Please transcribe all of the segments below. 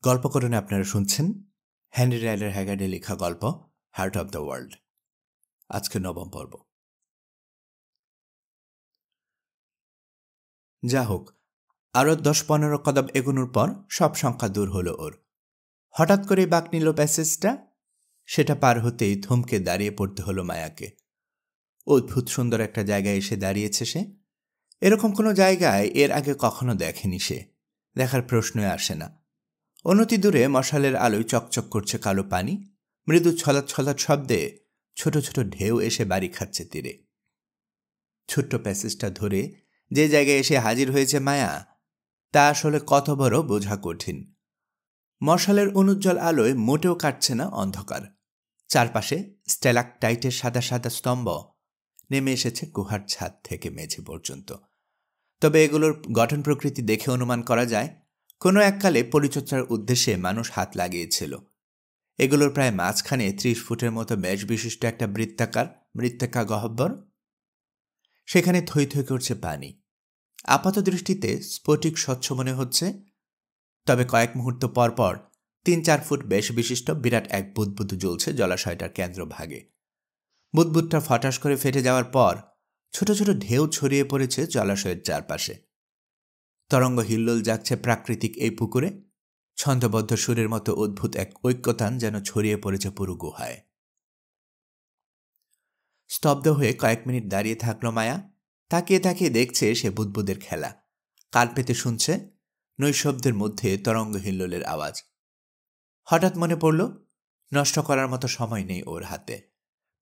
গল্পকরণে আপনারা শুনছেন Henry rider হ্যাগার্ডের লেখা গল্প হার্ট অব দ্য ওয়ার্ল্ড। আজকে ৯ম পর্ব। যা হোক, আরও ১০-১৫ কদম এগোনোর পর সব সংখ্যা দূর হলো ওর। হঠাৎ করেই বাঁক নিল প্যাসেজটা। সেটা পার হতেই থমকে দাঁড়িয়ে পড়তে হলো মায়াকে। অদ্ভুত সুন্দর একটা জায়গায় এসে দাঁড়িয়েছে সে। এরকম কোনো জায়গায় এর আগে কখনো দেখেনি সে। দেখার প্রশ্নই আসে না। অনতি দূরে মশালের আলোয় চকচক করছে কালো পানি। মৃদু ছলাৎ ছলাৎ শব্দে ছোট ছোট ঢেউ এসে বাড়ি খাচ্ছে তীরে। ছোট্ট প্যাসেজটা ধরে যে জায়গায় এসে হাজির হয়েছে মায়া, তা আসলে কত বড় বোঝা কঠিন। মশালের অনুজ্জ্বল আলোয় মোটেও কাটছে না অন্ধকার। চারপাশে স্ট্যালাকটাইটের সাদা সাদা স্তম্ভ নেমে এসেছে গুহার ছাদ থেকে মেঝে পর্যন্ত। তবে এগুলোর গঠন প্রকৃতি দেখে অনুমান করা যায় কোনো এককালে পরিচর্যার উদ্দেশ্যে মানুষ হাত লাগিয়েছিল। এগুলোর প্রায় মাঝখানে ৩০ ফুটের মতো ব্যাস বিশিষ্ট একটা মৃত্তিকা গহ্বর। সেখানে থই থই করছে পানি। আপাত দৃষ্টিতে স্ফটিক স্বচ্ছ মনে হচ্ছে, তবে কয়েক মুহূর্ত পর পর ৩-৪ ফুট ব্যাস বিশিষ্ট বিরাট এক বুদবুদ জ্বলছে জলাশয়টার কেন্দ্রভাগে। বুদবুদটা ফটাস করে ফেটে যাওয়ার পর ছোট ছোট ঢেউ ছড়িয়ে পড়েছে জলাশয়ের চারপাশে। তরঙ্গ হিল্লোল যাচ্ছে প্রাকৃতিক এই পুকুরে। ছন্দবদ্ধ সুরের মতো অদ্ভুত এক ঐক্যতান যেন ছড়িয়ে পড়েছে পুরো গুহায়। স্তব্ধ হয়ে কয়েক মিনিট দাঁড়িয়ে থাকল মায়া। তাকিয়ে তাকিয়ে দেখছে সে বুদবুদের খেলা। কান পেতে শুনছে নৈশব্দের মধ্যে তরঙ্গ হিল্লোলের আওয়াজ। হঠাৎ মনে পড়ল নষ্ট করার মতো সময় নেই ওর হাতে।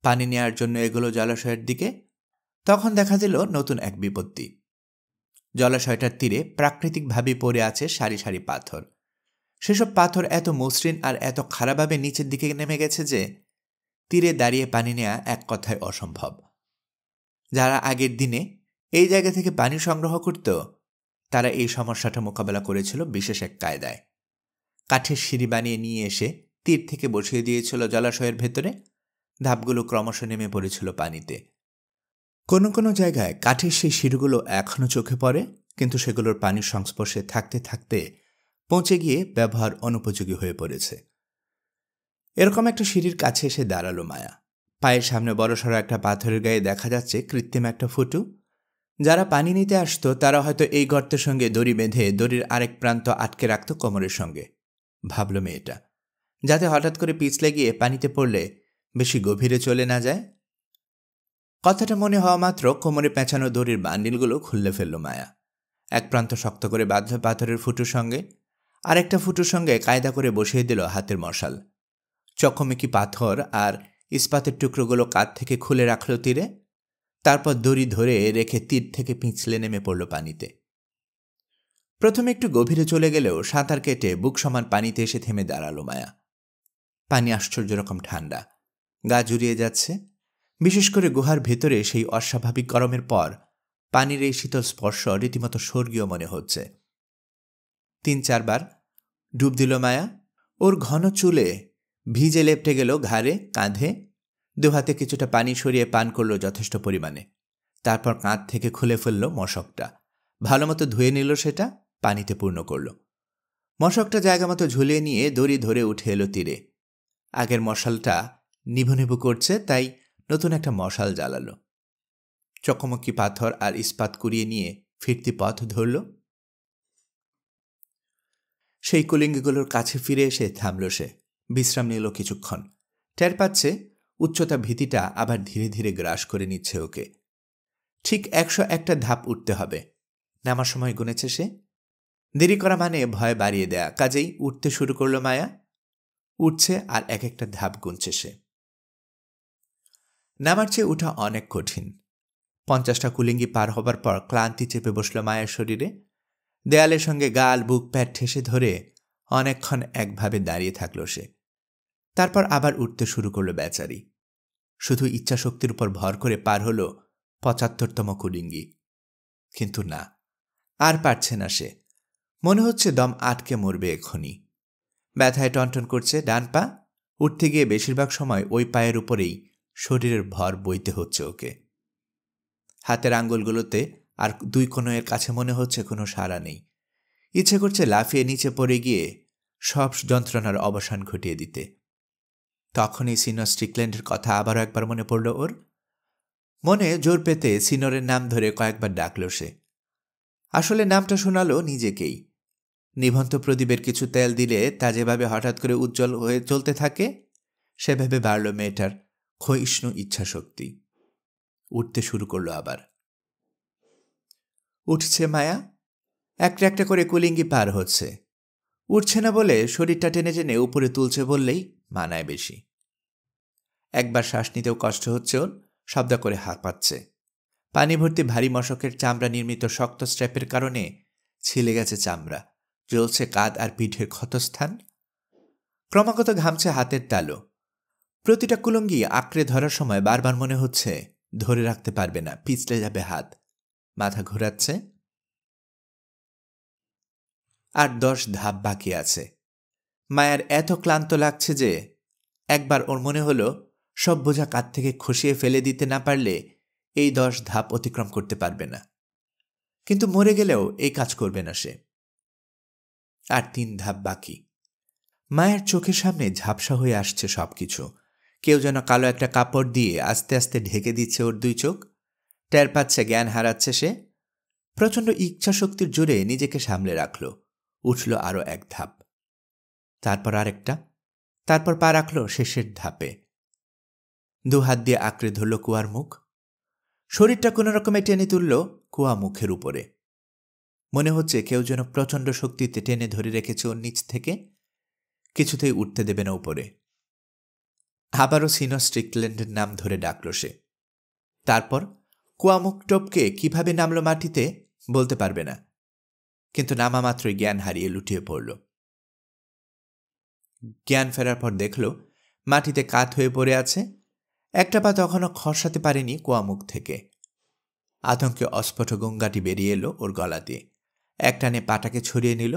পানি নেয়ার জন্য এগুলো জলাশয়ের দিকে। তখন দেখা দিল নতুন এক বিপত্তি। জলাশয়টার তীরে প্রাকৃতিকভাবে পড়ে আছে সারি সারি পাথর। সেসব পাথর এত মসৃণ আর এত খারাপভাবে নিচের দিকে নেমে গেছে যে তীরে দাঁড়িয়ে পানি নেওয়া এক কথায় অসম্ভব। যারা আগের দিনে এই জায়গা থেকে পানি সংগ্রহ করত, তারা এই সমস্যাটা মোকাবেলা করেছিল বিশেষ এক কায়দায়। কাঠের সিঁড়ি বানিয়ে নিয়ে এসে তীর থেকে বসিয়ে দিয়েছিল জলাশয়ের ভেতরে। ধাপগুলো ক্রমশ নেমে পড়েছিল পানিতে। কোনো কোনো জায়গায় কাঠের সেই সিঁড়িগুলো এখনও চোখে পড়ে, কিন্তু সেগুলোর পানির সংস্পর্শে থাকতে থাকতে পৌঁছে গিয়ে ব্যবহার অনুপযোগী হয়ে পড়েছে। এরকম একটা সিঁড়ির কাছে এসে দাঁড়ালো মায়া। পায়ের সামনে বড়সড় একটা পাথরের গায়ে দেখা যাচ্ছে কৃত্রিম একটা ফুটু। যারা পানি নিতে আসতো তারা হয়তো এই গর্তের সঙ্গে দড়ি বেঁধে দড়ির আরেক প্রান্ত আটকে রাখত কোমরের সঙ্গে। ভাবল মেয়েটা, যাতে হঠাৎ করে পিছলে গিয়ে পানিতে পড়লে বেশি গভীরে চলে না যায়। কথাটা মনে হওয়া মাত্র কোমরে পেঁচানো দড়ির বান্ডিলগুলো খুললে ফেলল মায়া। এক প্রান্ত শক্ত করে বাঁধল পাথরের ফুটুর সঙ্গে, আরেকটা ফুটুর সঙ্গে কায়দা করে বসিয়ে দিল হাতের মশাল। চকমকি পাথর আর ইস্পাতের টুকরোগুলো কাঁধ থেকে খুলে রাখল তীরে। তারপর দড়ি ধরে রেখে তীর থেকে পিছলে নেমে পড়ল পানিতে। প্রথমে একটু গভীরে চলে গেলেও সাঁতার কেটে বুক সমান পানিতে এসে থেমে দাঁড়ালো মায়া। পানি আশ্চর্য রকম ঠান্ডা, গা জুড়িয়ে যাচ্ছে। বিশেষ করে গুহার ভেতরে সেই অস্বাভাবিক গরমের পর পানির এই শীতল স্পর্শ রীতিমতো স্বর্গীয় মনে হচ্ছে। ৩-৪ বার ডুব দিল মায়া। ওর ঘন চুলে ভিজে লেপটে গেল ঘাড়ে, কাঁধে। দুহাতে কিছুটা পানি সরিয়ে পান করল যথেষ্ট পরিমাণে। তারপর কাঁধ থেকে খুলে ফেলল মশকটা। ভালো মতো ধুয়ে নিল সেটা, পানিতে পূর্ণ করল। মশকটা জায়গা মতো ঝুলিয়ে নিয়ে দড়ি ধরে উঠে এলো তীরে। আগের মশালটা নিভু নিভু করছে, তাই নতুন একটা মশাল জ্বালালো। চকমকি পাথর আর ইস্পাত কুড়িয়ে নিয়ে ফিরতি পথ ধরল। সেই কুলিঙ্গিগুলোর কাছে ফিরে এসে থামল সে। বিশ্রাম নিল কিছুক্ষণ। টের পাচ্ছে উচ্চতা ভীতিটা আবার ধীরে ধীরে গ্রাস করে নিচ্ছে ওকে। ঠিক ১০১টা ধাপ উঠতে হবে। নামার সময় গুনেছে সে। দেরি করা মানে ভয় বাড়িয়ে দেয়া। কাজেই উঠতে শুরু করল মায়া। উঠছে আর এক একটা ধাপ গুনছে সে। নামার চেয়ে উঠা অনেক কঠিন। ৫০টা কুলিঙ্গি পার হবার পর ক্লান্তি চেপে বসল মায়ের শরীরে। দেয়ালের সঙ্গে গাল, বুক, প্যাট ঠেসে ধরে অনেকক্ষণ একভাবে দাঁড়িয়ে থাকল সে। তারপর আবার উঠতে শুরু করল বেচারি। শুধু ইচ্ছাশক্তির উপর ভর করে পার হল ৭৫তম কুলিঙ্গি। কিন্তু না, আর পারছে না সে। মনে হচ্ছে দম আটকে মরবে এক্ষুনি। ব্যথায় টনটন করছে ডান পা। উঠতে গিয়ে বেশিরভাগ সময় ওই পায়ের উপরেই শরীরের ভর বইতে হচ্ছে ওকে। হাতের আঙ্গুলগুলোতে আর দুই কনুইয়ের কাছে মনে হচ্ছে কোনো সাড়া নেই। ইচ্ছে করছে লাফিয়ে নিচে পড়ে গিয়ে সব যন্ত্রণার অবসান ঘটিয়ে দিতে। তখনই সিনিয়র স্ট্রিকল্যান্ডের কথা আবারও একবার মনে পড়ল ওর। মনে জোর পেতে সিনিয়রের নাম ধরে কয়েকবার ডাকল সে। আসলে নামটা শোনালো নিজেকেই। নিভন্ত প্রদীপের কিছু তেল দিলে তা যেভাবে হঠাৎ করে উজ্জ্বল হয়ে চলতে থাকে, সেভাবে বাড়ল মেয়েটার ক্ষয়িষ্ণু ইচ্ছাশক্তি। উঠতে শুরু করলো আবার। উঠছে মায়া, একটা একটা করে কুলিঙ্গি পার হচ্ছে। উঠছে না বলে শরীরটা টেনে টেনে উপরে তুলছে বললেই মানায় বেশি। একবার শ্বাস নিতেও কষ্ট হচ্ছে ওর, শব্দ করে হাঁপাচ্ছে। পানি ভর্তি ভারী মশকের চামড়া নির্মিত শক্ত স্ট্র্যাপের কারণে ছিলে গেছে চামড়া, জ্বলছে কাঁধ আর পিঠের ক্ষতস্থান। ক্রমাগত ঘামছে হাতের তালু। প্রতিটা কুলঙ্গি আঁকড়ে ধরার সময় বারবার মনে হচ্ছে ধরে রাখতে পারবে না, পিছলে যাবে হাত। মাথা ঘোরাচ্ছে। আর 10 ধাপ বাকি আছে। মায়ের এত ক্লান্ত লাগছে যে একবার ওর মনে হলো সব বোঝা কাঁধ থেকে খসিয়ে ফেলে দিতে না পারলে এই 10 ধাপ অতিক্রম করতে পারবে না। কিন্তু মরে গেলেও এই কাজ করবে না সে। আর 3 ধাপ বাকি। মায়ের চোখের সামনে ঝাপসা হয়ে আসছে সবকিছু। কেউ যেন কালো একটা কাপড় দিয়ে আস্তে আস্তে ঢেকে দিচ্ছে ওর 2 চোখ। টের পাচ্ছে জ্ঞান হারাচ্ছে সে। প্রচণ্ড ইচ্ছাশক্তির জোরে নিজেকে সামলে রাখল। উঠল আরও 1 ধাপ, তারপর আরেকটা, তারপর পা রাখল শেষের ধাপে। 2 হাত দিয়ে আঁকড়ে ধরল কুয়ার মুখ। শরীরটা কোনো রকমে টেনে তুলল কুয়া মুখের উপরে। মনে হচ্ছে কেউ যেন প্রচণ্ড শক্তিতে টেনে ধরে রেখেছে ওর নিচ থেকে, কিছুতেই উঠতে দেবে না উপরে। আবারও সিনিয়র স্ট্রিকল্যান্ডের নাম ধরে ডাকল সে। তারপর কুয়ামুখ টপকে কিভাবে নামল মাটিতে বলতে পারবে না, কিন্তু নামা মাত্রই জ্ঞান হারিয়ে লুটিয়ে পড়ল। জ্ঞান ফেরার পর দেখল মাটিতে কাত হয়ে পড়ে আছে। একটা পা তখনও খসাতে পারেনি কুয়ামুখ থেকে। আতঙ্কে অস্ফুট গঙ্গাটি বেরিয়ে এলো ওর গলা দিয়ে। একটানে পাটাকে ছড়িয়ে নিল।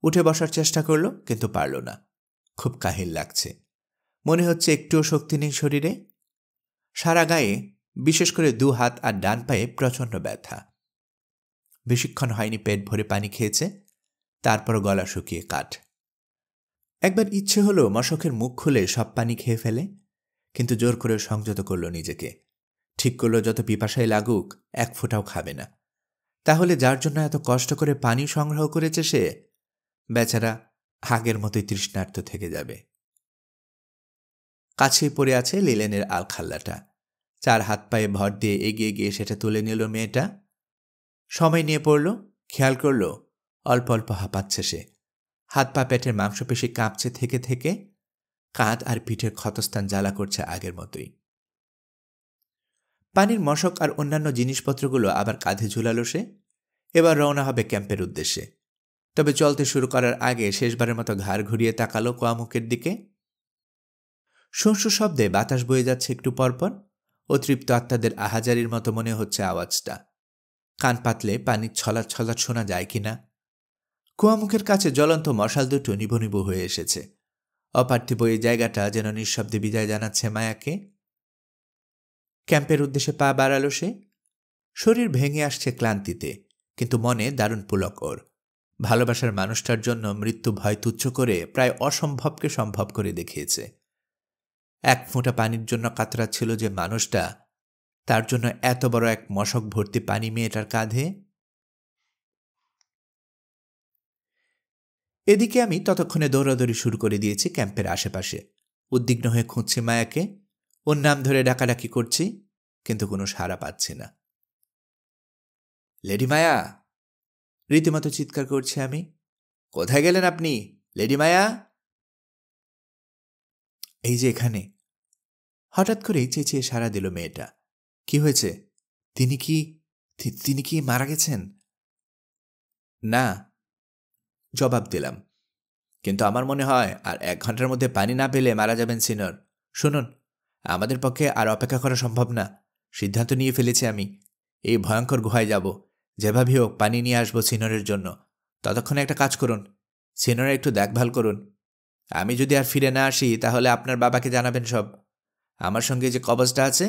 উঠে বসার চেষ্টা করল, কিন্তু পারল না। খুব কাহিল লাগছে। মনে হচ্ছে একটুও শক্তি নেই শরীরে। সারা গায়ে, বিশেষ করে 2 হাত আর ডান পায়ে প্রচণ্ড ব্যথা। বেশিক্ষণ হয়নি পেট ভরে পানি খেয়েছে, তারপর গলা শুকিয়ে কাঠ। একবার ইচ্ছে হলো মশকের মুখ খুলে সব পানি খেয়ে ফেলে, কিন্তু জোর করে সংযত করল নিজেকে। ঠিক করল যত পিপাসায় লাগুক 1 ফোঁটাও খাবে না। তাহলে যার জন্য এত কষ্ট করে পানি সংগ্রহ করেছে সে, বেচারা আগের মতোই তৃষ্ণার্ত থেকে যাবে। কাছেই পড়ে আছে লিলেনের আলখাল্লাটা। 4 হাত পায়ে ভর দিয়ে এগিয়ে গিয়ে সেটা তুলে নিল মেয়েটা। সময় নিয়ে পড়ল, খেয়াল করল অল্প অল্প হাঁপাচ্ছে সে। হাত পা পেটের মাংসপেশি কাঁপছে থেকে থেকে। কাঁধ আর পিঠের ক্ষতস্থান জ্বালা করছে আগের মতোই। পানির মশক আর অন্যান্য জিনিসপত্রগুলো আবার কাঁধে ঝুলালো সে। এবার রওনা হবে ক্যাম্পের উদ্দেশ্যে। তবে চলতে শুরু করার আগে শেষবারের মতো ঘাড় ঘুরিয়ে তাকালো কুয়ামুখের দিকে। শস্য শব্দে বাতাস বয়ে যাচ্ছে একটু পরপর। অতৃপ্ত আত্মাদের আহাজারির মতো মনে হচ্ছে আওয়াজটা। কান পাতলে পানির ছলাৎ ছলাৎ শোনা যায় কিনা। কুয়ামুখের কাছে জ্বলন্ত মশাল দুটো নিভু নিভু হয়ে এসেছে। অপার্থিব এই জায়গাটা যেন নিঃশব্দে বিদায় জানাচ্ছে মায়াকে। ক্যাম্পের উদ্দেশ্যে পা বাড়ালো সে। শরীর ভেঙে আসছে ক্লান্তিতে, কিন্তু মনে দারুণ পুলক ওর। ভালোবাসার মানুষটার জন্য মৃত্যু ভয় তুচ্ছ করে প্রায় অসম্ভবকে সম্ভব করে দেখিয়েছে। 1 ফোঁটা পানির জন্য কাতরাচ্ছিল যে মানুষটা, তার জন্য এত বড় এক মশক ভর্তি পানি মেয়েটার কাঁধে। এদিকে আমি ততক্ষণে দৌড়াদৌড়ি শুরু করে দিয়েছি ক্যাম্পের আশেপাশে। উদ্বিগ্ন হয়ে খুঁজছি মায়াকে। ওর নাম ধরে ডাকাডাকি করছি, কিন্তু কোনো সাড়া পাচ্ছি না। লেডি মায়া, রীতিমতো চিৎকার করছি আমি। কোথায় গেলেন আপনি, লেডি মায়া? এই যে এখানে। হঠাৎ করেই চেঁচিয়ে সাড়া দিল মেয়েটা। কি হয়েছে? তিনি কি মারা গেছেন? না, জবাব দিলাম। কিন্তু আমার মনে হয় আর 1 ঘন্টার মধ্যে পানি না পেলে মারা যাবেন সিনিয়র। শুনুন, আমাদের পক্ষে আর অপেক্ষা করা সম্ভব না। সিদ্ধান্ত নিয়ে ফেলেছি আমি। এই ভয়ঙ্কর গুহায় যাব। যেভাবেই হোক পানি নিয়ে আসবো সিনিয়রের জন্য। ততক্ষণে একটা কাজ করুন, সিনিয়রের একটু দেখভাল করুন। আমি যদি আর ফিরে না আসি তাহলে আপনার বাবাকে জানাবেন সব। আমার সঙ্গে যে কবজটা আছে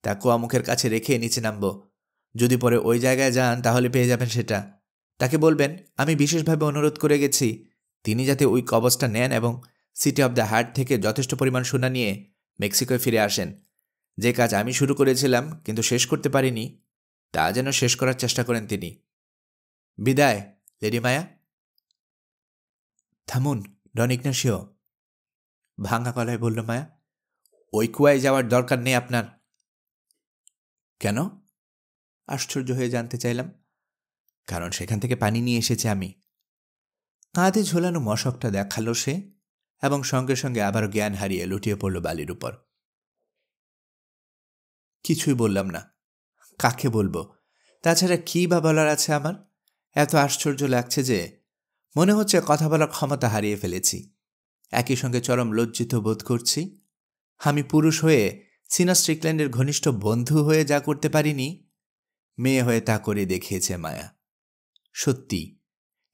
তা কুয়ামুখের কাছে রেখে নিচে নামব। যদি পরে ওই জায়গায় যান তাহলে পেয়ে যাবেন সেটা। তাকে বলবেন আমি বিশেষভাবে অনুরোধ করে গেছি তিনি যাতে ওই কবজটা নেন এবং সিটি অব দ্য হার্ট থেকে যথেষ্ট পরিমাণ সোনা নিয়ে মেক্সিকোয় ফিরে আসেন। যে কাজ আমি শুরু করেছিলাম কিন্তু শেষ করতে পারিনি, তা যেন শেষ করার চেষ্টা করেন তিনি। বিদায়, লেডি মায়া। থামুন, ডন ইগনাসিও, ভাঙা গলায় বলল মায়া। ওই কুয়ায় যাওয়ার দরকার নেই আপনার। কেন? আশ্চর্য হয়ে জানতে চাইলাম। কারণ সেখান থেকে পানি নিয়ে এসেছে আমি। কাঁধে ঝোলানো মশকটা দেখালো সে এবং সঙ্গে সঙ্গে আবারও জ্ঞান হারিয়ে লুটিয়ে পড়ল বালির উপর। কিছুই বললাম না। কাকে বলবো? তাছাড়া কী বা বলার আছে আমার? এত আশ্চর্য লাগছে যে মনে হচ্ছে কথা বলার ক্ষমতা হারিয়ে ফেলেছি। একই সঙ্গে চরম লজ্জিত বোধ করছি। আমি পুরুষ হয়ে সিনা স্ট্রিকল্যান্ডের ঘনিষ্ঠ বন্ধু হয়ে যা করতে পারিনি, মেয়ে হয়ে তা করে দেখিয়েছে মায়া। সত্যি,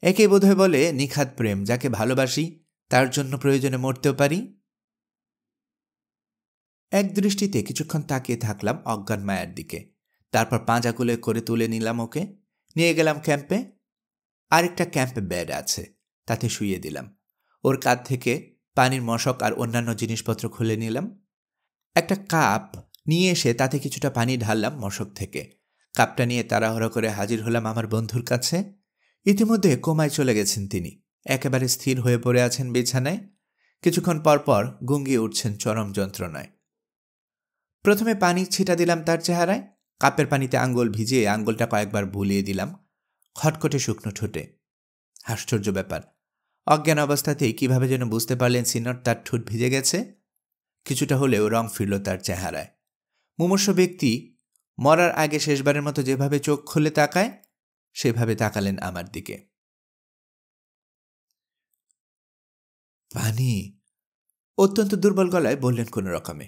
একে বোধহয় বলে নিখাত প্রেম, যাকে ভালোবাসি তার জন্য প্রয়োজনে মরতেও পারি। এক দৃষ্টিতে কিছুক্ষণ তাকিয়ে থাকলাম অজ্ঞান মায়ার দিকে। তারপর পাঁজা কুলে করে তুলে নিলাম ওকে, নিয়ে গেলাম ক্যাম্পে। আরেকটা ক্যাম্পে বেড আছে, তাতে শুইয়ে দিলাম। ওর কাঁধ থেকে পানির মশক আর অন্যান্য জিনিসপত্র খুলে নিলাম। একটা কাপ নিয়ে এসে তাতে কিছুটা পানি ঢাললাম মশক থেকে। কাপটা নিয়ে তাড়াহুড়ো করে হাজির হলাম আমার বন্ধুর কাছে। ইতিমধ্যে কোমায় চলে গেছেন তিনি। একেবারে স্থির হয়ে পড়ে আছেন বিছানায়। কিছুক্ষণ পর পর গুঙ্গিয়ে উঠছেন চরম যন্ত্রণায়। প্রথমে পানি ছিটা দিলাম তার চেহারায়। কাপের পানিতে আঙ্গুল ভিজিয়ে আঙ্গুলটা কয়েকবার বুলিয়ে দিলাম খটখটে শুকনো ঠোঁটে। আশ্চর্য ব্যাপার, অজ্ঞান অবস্থাতেই কিভাবে যেন বুঝতে পারলেন সিনর তার ঠোঁট ভিজে গেছে। কিছুটা হলেও রং ফিরল তার চেহারায়। মুমূর্ষু ব্যক্তি মরার আগে শেষবারের মতো যেভাবে চোখ খুলে তাকায়, সেভাবে তাকালেন আমার দিকে। পানি, অত্যন্ত দুর্বল গলায় বললেন কোনো রকমে।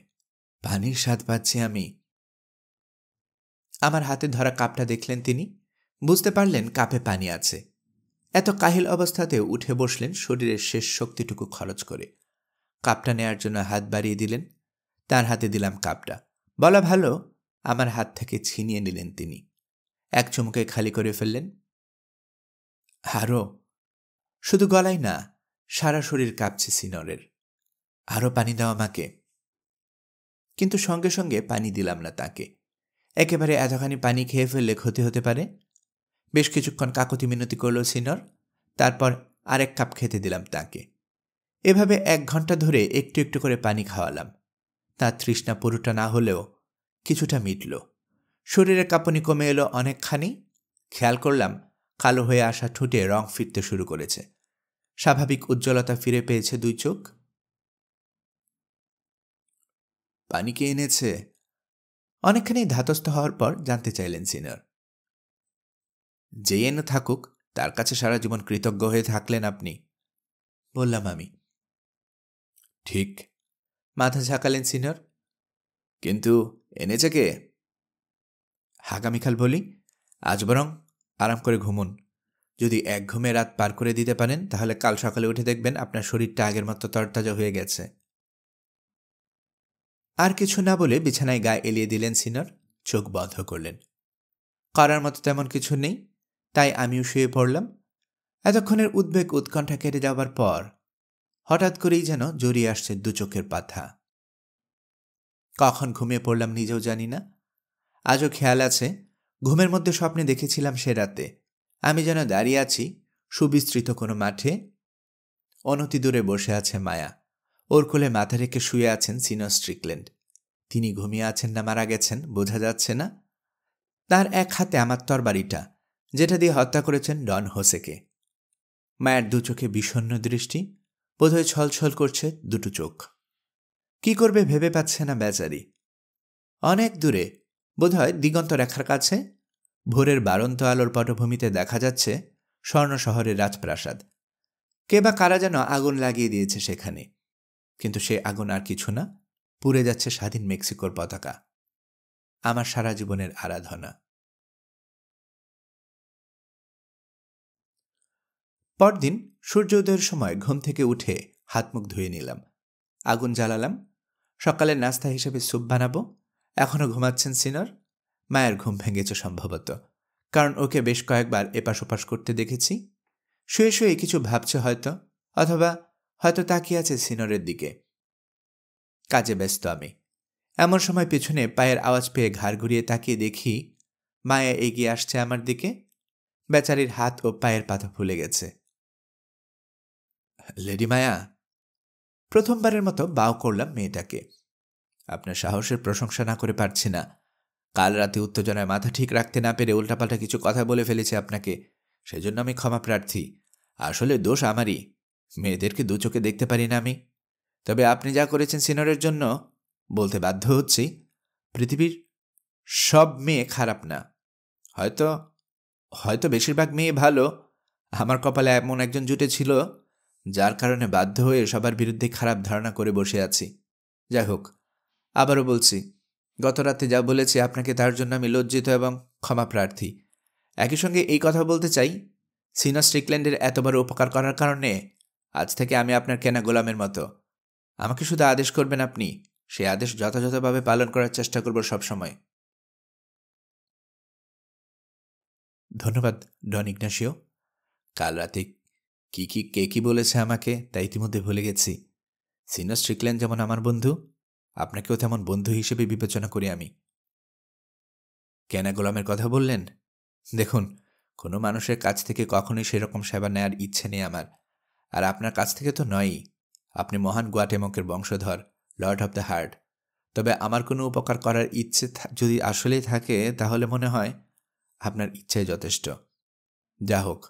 পানির স্বাদ পাচ্ছি আমি। আমার হাতে ধরা কাপটা দেখলেন তিনি, বুঝতে পারলেন কাপে পানি আছে। এত কাহিল অবস্থাতেও উঠে বসলেন শরীরের শেষ শক্তিটুকু খরচ করে। কাপটা নেয়ার জন্য হাত বাড়িয়ে দিলেন। তার হাতে দিলাম কাপটা। বলা ভালো, আমার হাত থেকে ছিনিয়ে নিলেন তিনি। এক চুমুকে খালি করে ফেললেন। আরও, শুধু গলায় না, সারা শরীর কাঁপছে সিনরের। আরও পানি দাও আমাকে। কিন্তু সঙ্গে সঙ্গে পানি দিলাম না তাকে। একেবারে এতখানি পানি খেয়ে ফেললে ক্ষতি হতে পারে। বেশ কিছুক্ষণ কাকতি মিনতি করল সিনর। তারপর আরেক কাপ খেতে দিলাম তাকে। এভাবে 1 ঘন্টা ধরে একটু একটু করে পানি খাওয়ালাম। তার তৃষ্ণা পুরোটা না হলেও কিছুটা মিটল। শরীরের কাঁপুনি কমে এলো অনেকখানি। খেয়াল করলাম কালো হয়ে আসা ঠোঁটে রং ফিরতে শুরু করেছে। স্বাভাবিক উজ্জ্বলতা ফিরে পেয়েছে 2 চোখ। পানি কে এনেছে? অনেকখানি ধাতস্থ হওয়ার পর জানতে চাইলেন সিনিয়র। যেই এনে থাকুক, তার কাছে সারা জীবন কৃতজ্ঞ হয়ে থাকলেন আপনি, বললাম আমি। ঠিক, মাথা ঝাঁকালেন সিনিয়র। কিন্তু এনেছে কে? আগামীকাল বলি, আজ বরং আরাম করে ঘুমুন। যদি এক ঘুমে রাত পার করে দিতে পারেন, তাহলে কাল সকালে উঠে দেখবেন আপনার শরীরটা আগের মতো তরতাজা হয়ে গেছে। আর কিছু না বলে বিছানায় গায়ে এলিয়ে দিলেন সিনিয়র। চোখ বন্ধ করলেন। করার মতো তেমন কিছু নেই, তাই আমিও শুয়ে পড়লাম। এতক্ষণের উদ্বেগ উৎকণ্ঠা কেটে যাবার পর হঠাৎ করেই যেন জড়িয়ে আসছে 2 চোখের পাথা। কখন ঘুমিয়ে পড়লাম নিজেও জানি না। আজও খেয়াল আছে, ঘুমের মধ্যে স্বপ্নে দেখেছিলাম সে রাতে আমি যেন দাঁড়িয়ে আছি সুবিস্তৃত কোনো মাঠে। অনতি দূরে বসে আছে মায়া। ওর কোলে মাথা রেখে শুয়ে আছেন সিনর স্ট্রিকল্যান্ড। তিনি ঘুমিয়ে আছেন না মারা গেছেন বোঝা যাচ্ছে না। তার এক হাতে আমার তরবারিটা, যেটা দিয়ে হত্যা করেছেন ডন হোসেকে। মায়ের 2 চোখে বিষণ্ণ দৃষ্টি, বোধহয় ছলছল করছে 2 চোখ। কি করবে ভেবে পাচ্ছে না বেচারি। অনেক দূরে, বোধহয় দিগন্ত রেখার কাছে, ভোরের বারন্ত আলোর পটভূমিতে দেখা যাচ্ছে স্বর্ণ শহরের রাজপ্রাসাদ। কে বা কারা যেন আগুন লাগিয়ে দিয়েছে সেখানে। কিন্তু সে আগুন আর কিছু না, পুড়ে যাচ্ছে স্বাধীন মেক্সিকোর পতাকা। আমার সারা জীবনের আরাধনা। পরদিন সূর্য উদয়ের সময় ঘুম থেকে উঠে হাত মুখ ধুয়ে নিলাম। আগুন জ্বালালাম। সকালের নাস্তা হিসেবে স্যুপ বানাবো। এখনও ঘুমাচ্ছেন সিনর। মায়ের ঘুম ভেঙেছে সম্ভবত, কারণ ওকে বেশ কয়েকবার এপাশ ওপাশ করতে দেখেছি। শুয়ে শুয়ে কিছু ভাবছে হয়তো, অথবা হয়তো তাকিয়ে আছে সিনরের দিকে। কাজে ব্যস্ত আমি। এমন সময় পেছনে পায়ের আওয়াজ পেয়ে ঘাড় ঘুরিয়ে তাকিয়ে দেখি মায়া এগিয়ে আসছে আমার দিকে। বেচারির হাত ও পায়ের পাতা ফুলে গেছে। লেডি মায়া, প্রথমবারের মতো বাও করলাম মেয়েটাকে। আপনার সাহসের প্রশংসা না করে পারছি না। কাল রাতে উত্তেজনায় মাথা ঠিক রাখতে না পেরে উল্টাপাল্টা কিছু কথা বলে ফেলেছি আপনাকে, সেজন্য আমি ক্ষমা প্রার্থী। আসলে দোষ আমারই, মেয়েদেরকে দু চোখে দেখতে পারি না আমি। তবে আপনি যা করেছেন সিনরের জন্য, বলতে বাধ্য হচ্ছি পৃথিবীর সব মেয়ে খারাপ না। হয়তো হয়তো বেশিরভাগ মেয়ে ভালো। আমার কপালে এমন একজন জুটেছিল, যার কারণে বাধ্য হয়ে সবার বিরুদ্ধে খারাপ ধারণা করে বসে আছি। যাই হোক, আবারও বলছি, গত রাতে যা বলেছি আপনাকে তার জন্য আমি লজ্জিত এবং ক্ষমা প্রার্থী। একই সঙ্গে এই কথা বলতে চাই, সিনর স্ট্রিকল্যান্ডের এত বড় উপকার করার কারণে আজ থেকে আমি আপনার কেনা গোলামের মতো। আমাকে শুধু আদেশ করবেন আপনি, সেই আদেশ যথাযথভাবে পালন করার চেষ্টা করব সবসময়। ধন্যবাদ ডন ইগনাসিও। কাল রাতে কে কি বলেছে আমাকে তা ইতিমধ্যে ভুলে গেছি। সিনর স্ট্রিকল্যান্ড যেমন আমার বন্ধু, আপনাকেও তেমন বন্ধু হিসেবে বিবেচনা করি আমি। কেনা গোলামের কথা বললেন? দেখুন, কোনো মানুষের কাছ থেকে কখনোই সেরকম সেবা নেয়ার ইচ্ছে নেই আমার। আর আপনার কাছ থেকে তো নয়ই। আপনি মহান গুয়াটেমকের বংশধর, লর্ড অব দ্য হার্ট। তবে আমার কোনো উপকার করার ইচ্ছে যদি আসলেই থাকে, তাহলে মনে হয় আপনার ইচ্ছাই যথেষ্ট। যা হোক,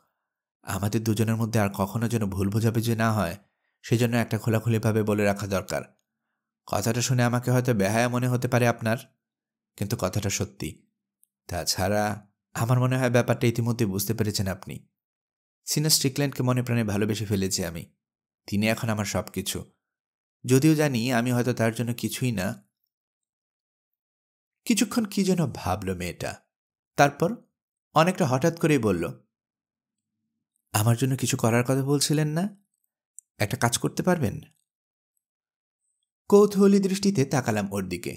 আমাদের দুজনের মধ্যে আর কখনো যেন ভুল বোঝাবুঝি না হয়, সেজন্য একটা খোলাখুলিভাবে বলে রাখা দরকার। কথাটা শুনে আমাকে হয়তো বেহায়া মনে হতে পারে আপনার, কিন্তু কথাটা সত্যি। তাছাড়া আমার মনে হয় ব্যাপারটা ইতিমধ্যে বুঝতে পেরেছেন আপনি। সিনর স্ট্রিকল্যান্ডকে মনে প্রাণে ভালোবেসে ফেলেছি আমি। তিনি এখন আমার সব কিছু। যদিও জানি আমি হয়তো তার জন্য কিছুই না। কিছুক্ষণ কি যেন ভাবল মেয়েটা, তারপর অনেকটা হঠাৎ করেই বলল, আমার জন্য কিছু করার কথা বলছিলেন না? একটা কাজ করতে পারবেন? কৌতূহলী দৃষ্টিতে তাকালাম ওর দিকে।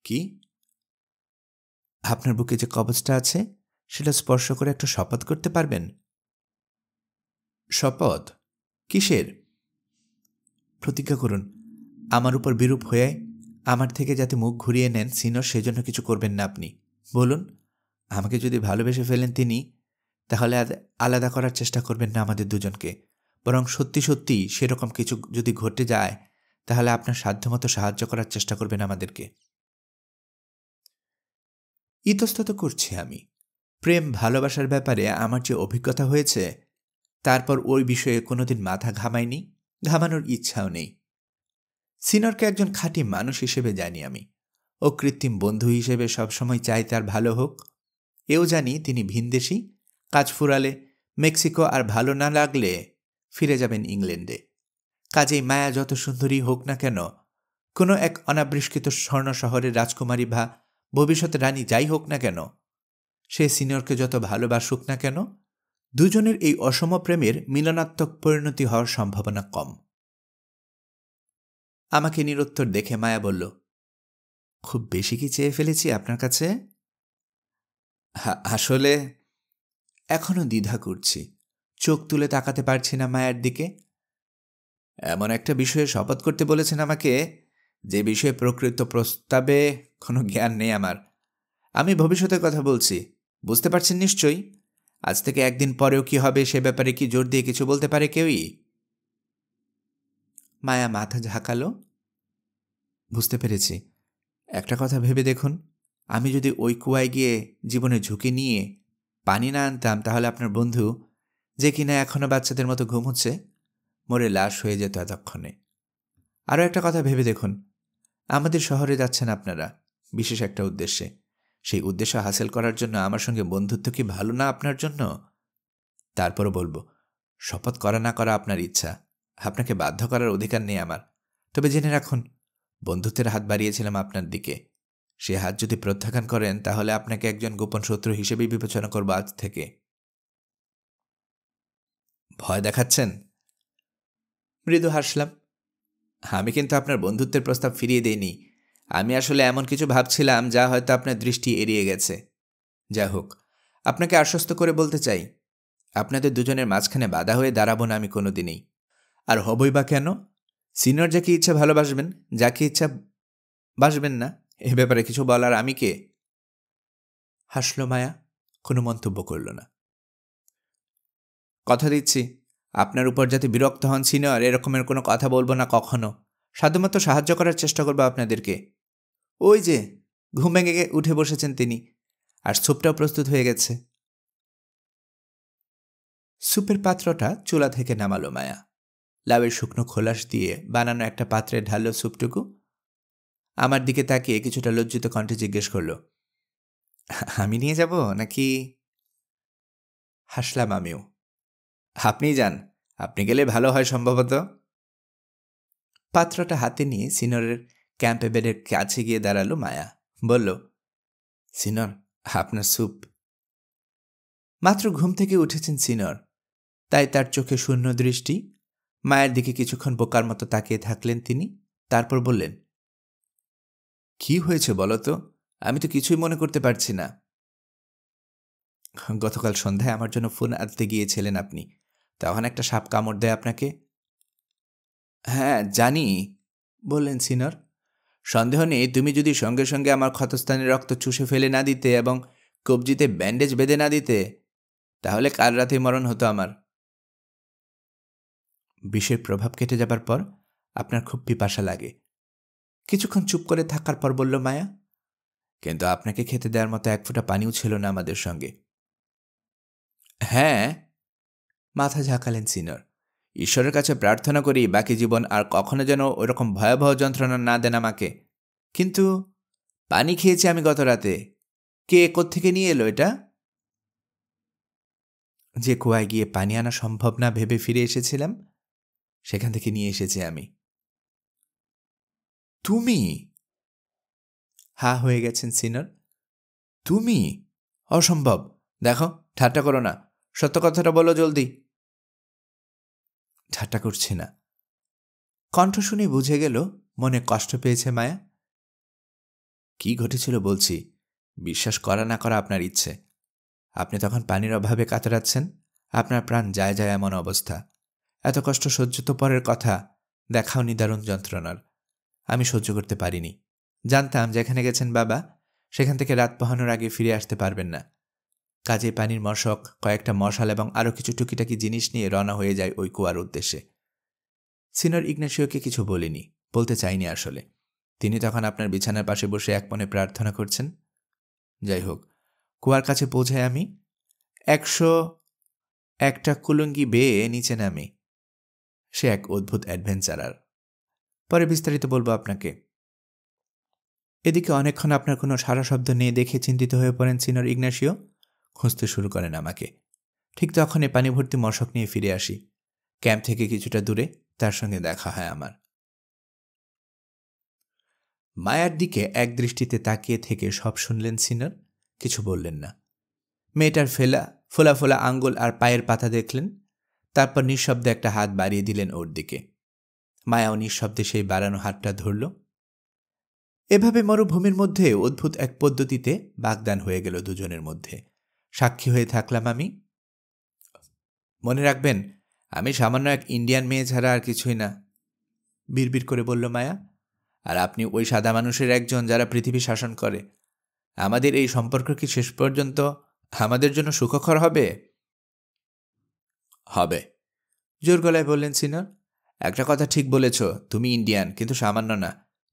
কি? আপনার বুকে যে কবচটা আছে, সেটা স্পর্শ করে একটা শপথ করতে পারবেন? শপথ? কিসের? প্রতিজ্ঞা করুন, আমার উপর বিরূপ হয়ে আমার থেকে যাতে মুখ ঘুরিয়ে নেন সিনর, সেজন্য কিছু করবেন না আপনি। বলুন, আমাকে যদি ভালোবেসে ফেলেন তিনি, তাহলে আলাদা করার চেষ্টা করবেন না আমাদের দুজনকে। বরং সত্যি সত্যি সেরকম কিছু যদি ঘটে যায়, তাহলে আপনার সাধ্যমতো সাহায্য করার চেষ্টা করবেন আমাদেরকে। ইতস্তত করছি আমি। প্রেম ভালোবাসার ব্যাপারে আমার যে অভিজ্ঞতা হয়েছে, তারপর ওই বিষয়ে কোনোদিন মাথা ঘামাইনি, ঘামানোর ইচ্ছাও নেই। সিনরকে একজন খাঁটি মানুষ হিসেবে জানি আমি। ও কৃত্রিম বন্ধু হিসেবে সবসময় চাই তার ভালো হোক। এও জানি তিনি ভিনদেশী, কাজ ফুরালে মেক্সিকো, আর ভালো না লাগলে ফিরে যাবেন ইংল্যান্ডে। কাজেই মায়া যত সুন্দরী হোক না কেন, কোনো এক অনাবৃষ্কৃত স্বর্ণ শহরের রাজকুমারী বা ভবিষ্যৎ রানী যাই হোক না কেন, সে সিনিয়রকে যত ভালোবাসুক না কেন, দুজনের এই অসম প্রেমের মিলনাত্মক পরিণতি হওয়ার সম্ভাবনা কম। আমাকে নিরুত্তর দেখে মায়া বলল, খুব বেশি কি চেয়ে ফেলেছি আপনার কাছে? আসলে এখনো দ্বিধা করছি। চোখ তুলে তাকাতে পারছি না মায়ের দিকে। এমন একটা বিষয়ে শপথ করতে বলেছেন আমাকে, যে বিষয়ে প্রকৃত প্রস্তাবে কোনো জ্ঞান নেই আমার। আমি ভবিষ্যতের কথা বলছি, বুঝতে পারছেন নিশ্চয়ই। আজ থেকে একদিন পরেও কি হবে সে ব্যাপারে কি জোর দিয়ে কিছু বলতে পারে কেউই? মায়া মাথা ঝাঁকালো। বুঝতে পেরেছি। একটা কথা ভেবে দেখুন, আমি যদি ওই কুয়ায় গিয়ে জীবনের ঝুঁকি নিয়ে পানি না আনতাম, তাহলে আপনার বন্ধু, যে কিনা এখনও বাচ্চাদের মতো ঘুমোচ্ছে, মরে লাশ হয়ে যেত এতক্ষণে। আরও একটা কথা ভেবে দেখুন, আমাদের শহরে যাচ্ছেন আপনারা বিশেষ একটা উদ্দেশ্যে। সেই উদ্দেশ্য হাসিল করার জন্য আমার সঙ্গে বন্ধুত্ব কি ভালো না আপনার জন্য? তারপরও বলবো, শপথ করা না করা আপনার ইচ্ছা, আপনাকে বাধ্য করার অধিকার নেই আমার। তবে জেনে রাখুন, বন্ধুত্বের হাত বাড়িয়েছিলাম আপনার দিকে। সে হাত যদি প্রত্যাখ্যান করেন, তাহলে আপনাকে একজন গোপন শত্রু হিসেবেই বিবেচনা করব আজ থেকে। ভয় দেখাচ্ছেন? মৃদু হাসলাম। আমি কিন্তু আপনার বন্ধুত্বের প্রস্তাব ফিরিয়ে দেইনি। আমি আসলে এমন কিছু ভাবছিলাম যা হয়তো আপনার দৃষ্টি এড়িয়ে গেছে। যা হোক, আপনাকে আশ্বস্ত করে বলতে চাই, আপনাদের দুজনের মাঝখানে বাধা হয়ে দাঁড়াবো না আমি কোনোদিনই। আর হবই বা কেন? সিনিয়র যাকে ইচ্ছা ভালোবাসবেন, যাকে ইচ্ছা বাসবেন না, এ ব্যাপারে কিছু বলার আমি কে? হাসল মায়া, কোনো মন্তব্য করল না। কথা দিচ্ছি, আপনার উপর যাতে বিরক্ত হন সিনিয়র, এরকমের কোনো কথা বলবো না কখনো। সাধ্যমতো সাহায্য করার চেষ্টা করবো আপনাদেরকে। ওই যে ঘুম ভেঙে উঠে বসেছেন তিনি, আর স্যুপটাও প্রস্তুত হয়ে গেছে। স্যুপের পাত্রটা চুলা থেকে নামালো মায়া। লাউয়ের শুকনো খোলাস দিয়ে বানানো একটা পাত্রে ঢাললো স্যুপটুকু। আমার দিকে তাকিয়ে কিছুটা লজ্জিত কণ্ঠে জিজ্ঞেস করল, আমি নিয়ে যাব নাকি? হাসলাম আমিও। আপনিই যান, আপনি গেলে ভালো হয় সম্ভবত। পাত্রটা হাতে নিয়ে সিনিয়রের ক্যাম্পে বেডের কাছে গিয়ে দাঁড়ালো মায়া। বলল, সিনিয়র, আপনার স্যুপ। মাত্র ঘুম থেকে উঠেছেন সিনিয়র, তাই তার চোখে শূন্য দৃষ্টি। মায়ের দিকে কিছুক্ষণ বোকার মতো তাকিয়ে থাকলেন তিনি। তারপর বললেন, কি হয়েছে বলো তো? আমি তো কিছুই মনে করতে পারছি না। গতকাল সন্ধ্যায় আমার জন্য ফোন আনতে গিয়েছিলেন আপনি, তখন একটা সাপ কামড় দেয় আপনাকে। হ্যাঁ জানি, বললেন সিনিয়র। সন্দেহ নেই, তুমি যদি সঙ্গে সঙ্গে আমার ক্ষতস্থানে রক্ত চুষে ফেলে না দিতে এবং কবজিতে ব্যান্ডেজ বেঁধে না দিতে, তাহলে কাল রাতে মরণ হতো আমার। বিষের প্রভাব কেটে যাবার পর আপনার খুব পিপাসা লাগে। কিছুক্ষণ চুপ করে থাকার পর বলল মায়া, কিন্তু আপনাকে খেতে দেওয়ার মতো এক ফোঁটা পানিও ছিল না আমাদের সঙ্গে। হ্যাঁ, মাথা ঝাঁকালেন সিনিয়র। ঈশ্বরের কাছে প্রার্থনা করি বাকি জীবন আর কখনো যেন ওরকম ভয়াবহ যন্ত্রণা না দেন আমাকে। কিন্তু পানি খেয়েছি আমি গত রাতে। কে কোত্থেকে নিয়ে এলো এটা? যে কুয়ায় গিয়ে পানি আনা সম্ভব না ভেবে ফিরে এসেছিলাম, সেখান থেকে নিয়ে এসেছি আমি। তুমি? হা হয়ে গেছেন সিনিয়র। তুমি? অসম্ভব। দেখো, ঠাট্টা করো না, সত্য কথাটা বলো জলদি। ঠাট্টা করছি না। কণ্ঠ শুনে বুঝে গেল মনে কষ্ট পেয়েছে মায়া। কি ঘটেছিল বলছি, বিশ্বাস করা না করা আপনার ইচ্ছে। আপনি তখন পানির অভাবে কাতরাচ্ছেন, আপনার প্রাণ যায় যায় এমন অবস্থা। এত কষ্ট সহ্য তো পরের কথা, দেখাও নিদারুণ যন্ত্রণার। আমি সহ্য করতে পারিনি। জানতাম যেখানে গেছেন বাবা, সেখান থেকে রাত পোহানোর আগে ফিরে আসতে পারবেন না। কাজে পানির মশক, কয়েকটা মশাল এবং আরও কিছু টুকিটাকি জিনিস নিয়ে রওনা হয়ে যায় ওই কুয়ার উদ্দেশ্যে। সিনিয়র ইগনাসিওকে কিছু বলিনি, বলতে চাইনি আসলে। তিনি তখন আপনার বিছানার পাশে বসে এক মনে প্রার্থনা করছেন। যাই হোক, কুয়ার কাছে পৌঁছায় আমি। 101টা কুলুঙ্গি বেয়ে নিচে নামি। সে এক অদ্ভুত অ্যাডভেঞ্চারার। পরে বিস্তারিত বলবো আপনাকে। এদিকে অনেকক্ষণ আপনার কোনো সারা শব্দ নেই দেখে চিন্তিত হয়ে পড়েন সিনিয়র ইগনাসিও। খুঁজতে শুরু করেন আমাকে। ঠিক তখনই পানি ভর্তি মশক নিয়ে ফিরে আসি। ক্যাম্প থেকে কিছুটা দূরে তার সঙ্গে দেখা হয় আমার। মায়ার দিকে এক দৃষ্টিতে তাকিয়ে থেকে সব শুনলেন সিনিয়র, কিছু বললেন না। মেয়েটার ফোলা ফোলা আঙ্গুল আর পায়ের পাতা দেখলেন, তারপর নিঃশব্দে একটা হাত বাড়িয়ে দিলেন ওর দিকে। মায়াও নিঃশব্দে সেই বাড়ানো হাতটা ধরল। এভাবে মরুভূমির মধ্যে অদ্ভুত এক পদ্ধতিতে বাগদান হয়ে গেল দুজনের মধ্যে। সাক্ষী হয়ে থাকলাম আমি। মনে রাখবেন, আমি সামান্য এক ইন্ডিয়ান মেয়ে ছাড়া আর কিছুই না, বিড়বিড় করে বলল মায়া। আর আপনি ওই সাদা মানুষের একজন যারা পৃথিবী শাসন করে। আমাদের এই সম্পর্ক কি শেষ পর্যন্ত আমাদের জন্য সুখকর হবে? হবে, জোর গলায় বললেন সিনিয়র। একটা কথা ঠিক বলেছ, তুমি ইন্ডিয়ান, কিন্তু সামান্য না।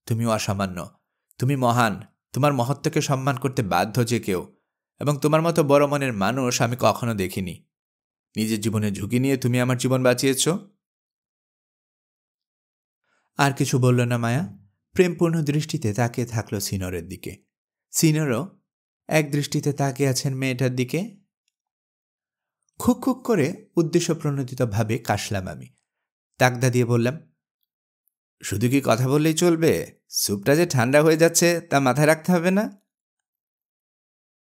তুমিও অসামান্য। তুমি মহান। তোমার মহত্বকে সম্মান করতে বাধ্য যে কেউ, এবং তোমার মতো বড় মনের মানুষ আমি কখনো দেখিনি। নিজের জীবনে ঝুঁকি নিয়ে তুমি আমার জীবন বাঁচিয়েছ। আর কিছু বলল না মায়া। প্রেমপূর্ণ দৃষ্টিতে তাকিয়ে থাকলো সিনিয়রের দিকে। সিনিয়রও এক দৃষ্টিতে তাকিয়ে আছেন মেয়েটার দিকে। খুক খুক করে উদ্দেশ্যপ্রণোদিতভাবে কাশলাম আমি। তাকদা দিয়ে বললাম, শুধু কি কথা বললেই চলবে? স্যুপটা যে ঠান্ডা হয়ে যাচ্ছে তা মাথায় রাখতে হবে না?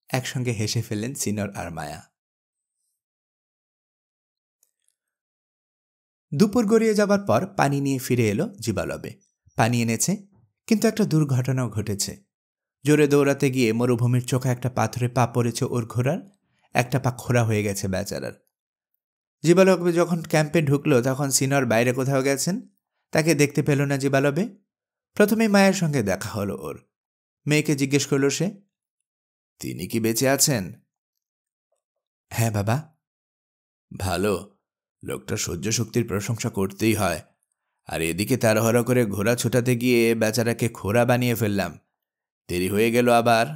একসঙ্গে হেসে ফেললেন সিনিয়র আর মায়া। দুপুর গড়িয়ে যাবার পর পানি নিয়ে ফিরে এলো জিবালবে। পানি এনেছে, কিন্তু একটা দুর্ঘটনাও ঘটেছে। জোরে দৌড়াতে গিয়ে মরুভূমির চোখা একটা পাথরে পা পড়েছে ওর ঘোড়ার। একটা পা খোঁড়া হয়ে গেছে বেচারার। জীবালবে যখন ক্যাম্পে ঢুকলো তখন সিনর বাইরে কোথাও গেছেন। তাকে দেখতে পেল না জীবালবে। প্রথমে মায়ের সঙ্গে দেখা হলো ওর। মেয়েকে জিজ্ঞেস করল সে, তিনি কি বেঁচে আছেন? হ্যাঁ বাবা। ভালো, লোকটা সহ্য শক্তির প্রশংসা করতেই হয়। আর এদিকে তাড়াহুড়ো করে ঘোড়া ছোটাতে গিয়ে বেচারাকে খোড়া বানিয়ে ফেললাম। দেরি হয়ে গেল আবার।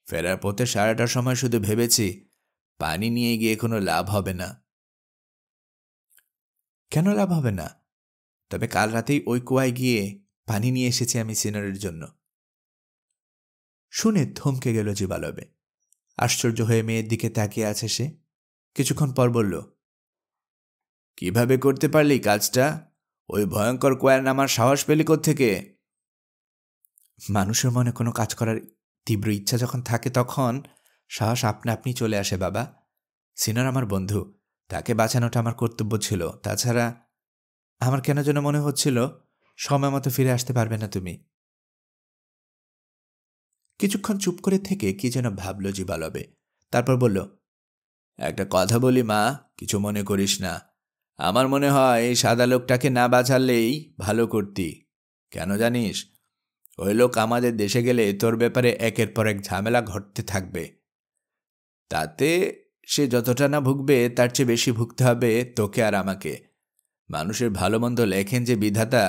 ফেরার পথে 8:30টার সময় শুধু ভেবেছি পানি নিয়ে গিয়ে কোনো লাভ হবে না। কেন লাভ হবে না? তবে কাল রাতেই ওই কুয়ায় গিয়ে পানি নিয়ে এসেছি আমি সিনারের জন্য। শুনে থমকে গেল জীবালবে। আশ্চর্য হয়ে মেয়ের দিকে তাকিয়ে আছে সে। কিছুক্ষণ পর বলল, কিভাবে করতে পারলি কাজটা? ওই ভয়ঙ্কর কুয়ায় নামার সাহস পেলি কোত্থেকে? মানুষের মনে কোনো কাজ করার তীব্র ইচ্ছা যখন থাকে তখন সাহস আপনা আপনি চলে আসে বাবা। সিনার আমার বন্ধু, তাকে বাঁচানোটা আমার কর্তব্য ছিল। তাছাড়া আমার কেন যেন মনে হচ্ছিল সময় মতো ফিরে আসতে পারবে না তুমি। কিছুক্ষণ চুপ করে থেকে কি যেন ভাবল জীবালবে। তারপর বলল, একটা কথা বলি মা, কিছু মনে করিস না। আমার মনে হয় এই সাদা লোকটাকে না বাঁচালেই ভালো করতি। কেন জানিস? ওই লোক আমাদের দেশে গেলে তোর ব্যাপারে একের পর এক ঝামেলা ঘটতে থাকবে। তাতে সে যতটা না ভুগবে তার চেয়ে বেশি ভুগতে হবে তোকে আর আমাকে। মানুষের ভালো মন্দ লেখেন যে বিধাতা,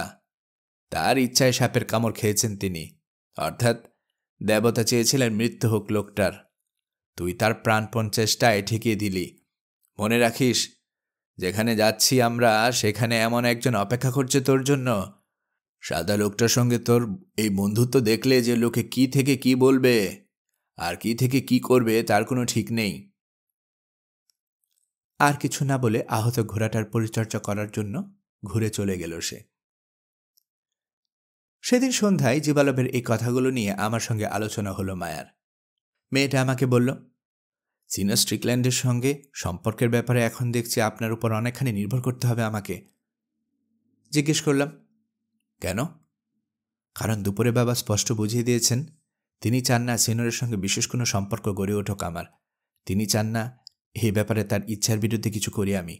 তার ইচ্ছায় সাপের কামড় খেয়েছেন তিনি। অর্থাৎ দেবতা চেয়েছিলেন মৃত্যু হোক লোকটার। তুই তার প্রাণপণ চেষ্টায় ঠেকিয়ে দিলি। মনে রাখিস, যেখানে যাচ্ছি আমরা সেখানে এমন একজন অপেক্ষা করছে তোর জন্য। সাদা লোকটার সঙ্গে তোর এই বন্ধুত্ব দেখলে যে লোকে কি থেকে কি বলবে আর কি থেকে কি করবে তার কোনো ঠিক নেই। আর কিছু না বলে আহত ঘোড়াটার পরিচর্যা করার জন্য ঘুরে চলে গেল সে। সেদিন সন্ধ্যায় জীবালবের এই কথাগুলো নিয়ে আমার সঙ্গে আলোচনা হলো মায়ার। মেয়েটা আমাকে বলল, সিনার স্ট্রিকল্যান্ডের সঙ্গে সম্পর্কের ব্যাপারে এখন দেখছি আপনার উপর অনেকখানি নির্ভর করতে হবে আমাকে। জিজ্ঞেস করলাম, কেন? কারণ দুপুরে বাবা স্পষ্ট বুঝিয়ে দিয়েছেন তিনি চান না সিনরের সঙ্গে বিশেষ কোনো সম্পর্ক গড়ে ওঠুক আমার। তিনি চান না এই ব্যাপারে তার ইচ্ছার বিরুদ্ধে কিছু করি আমি।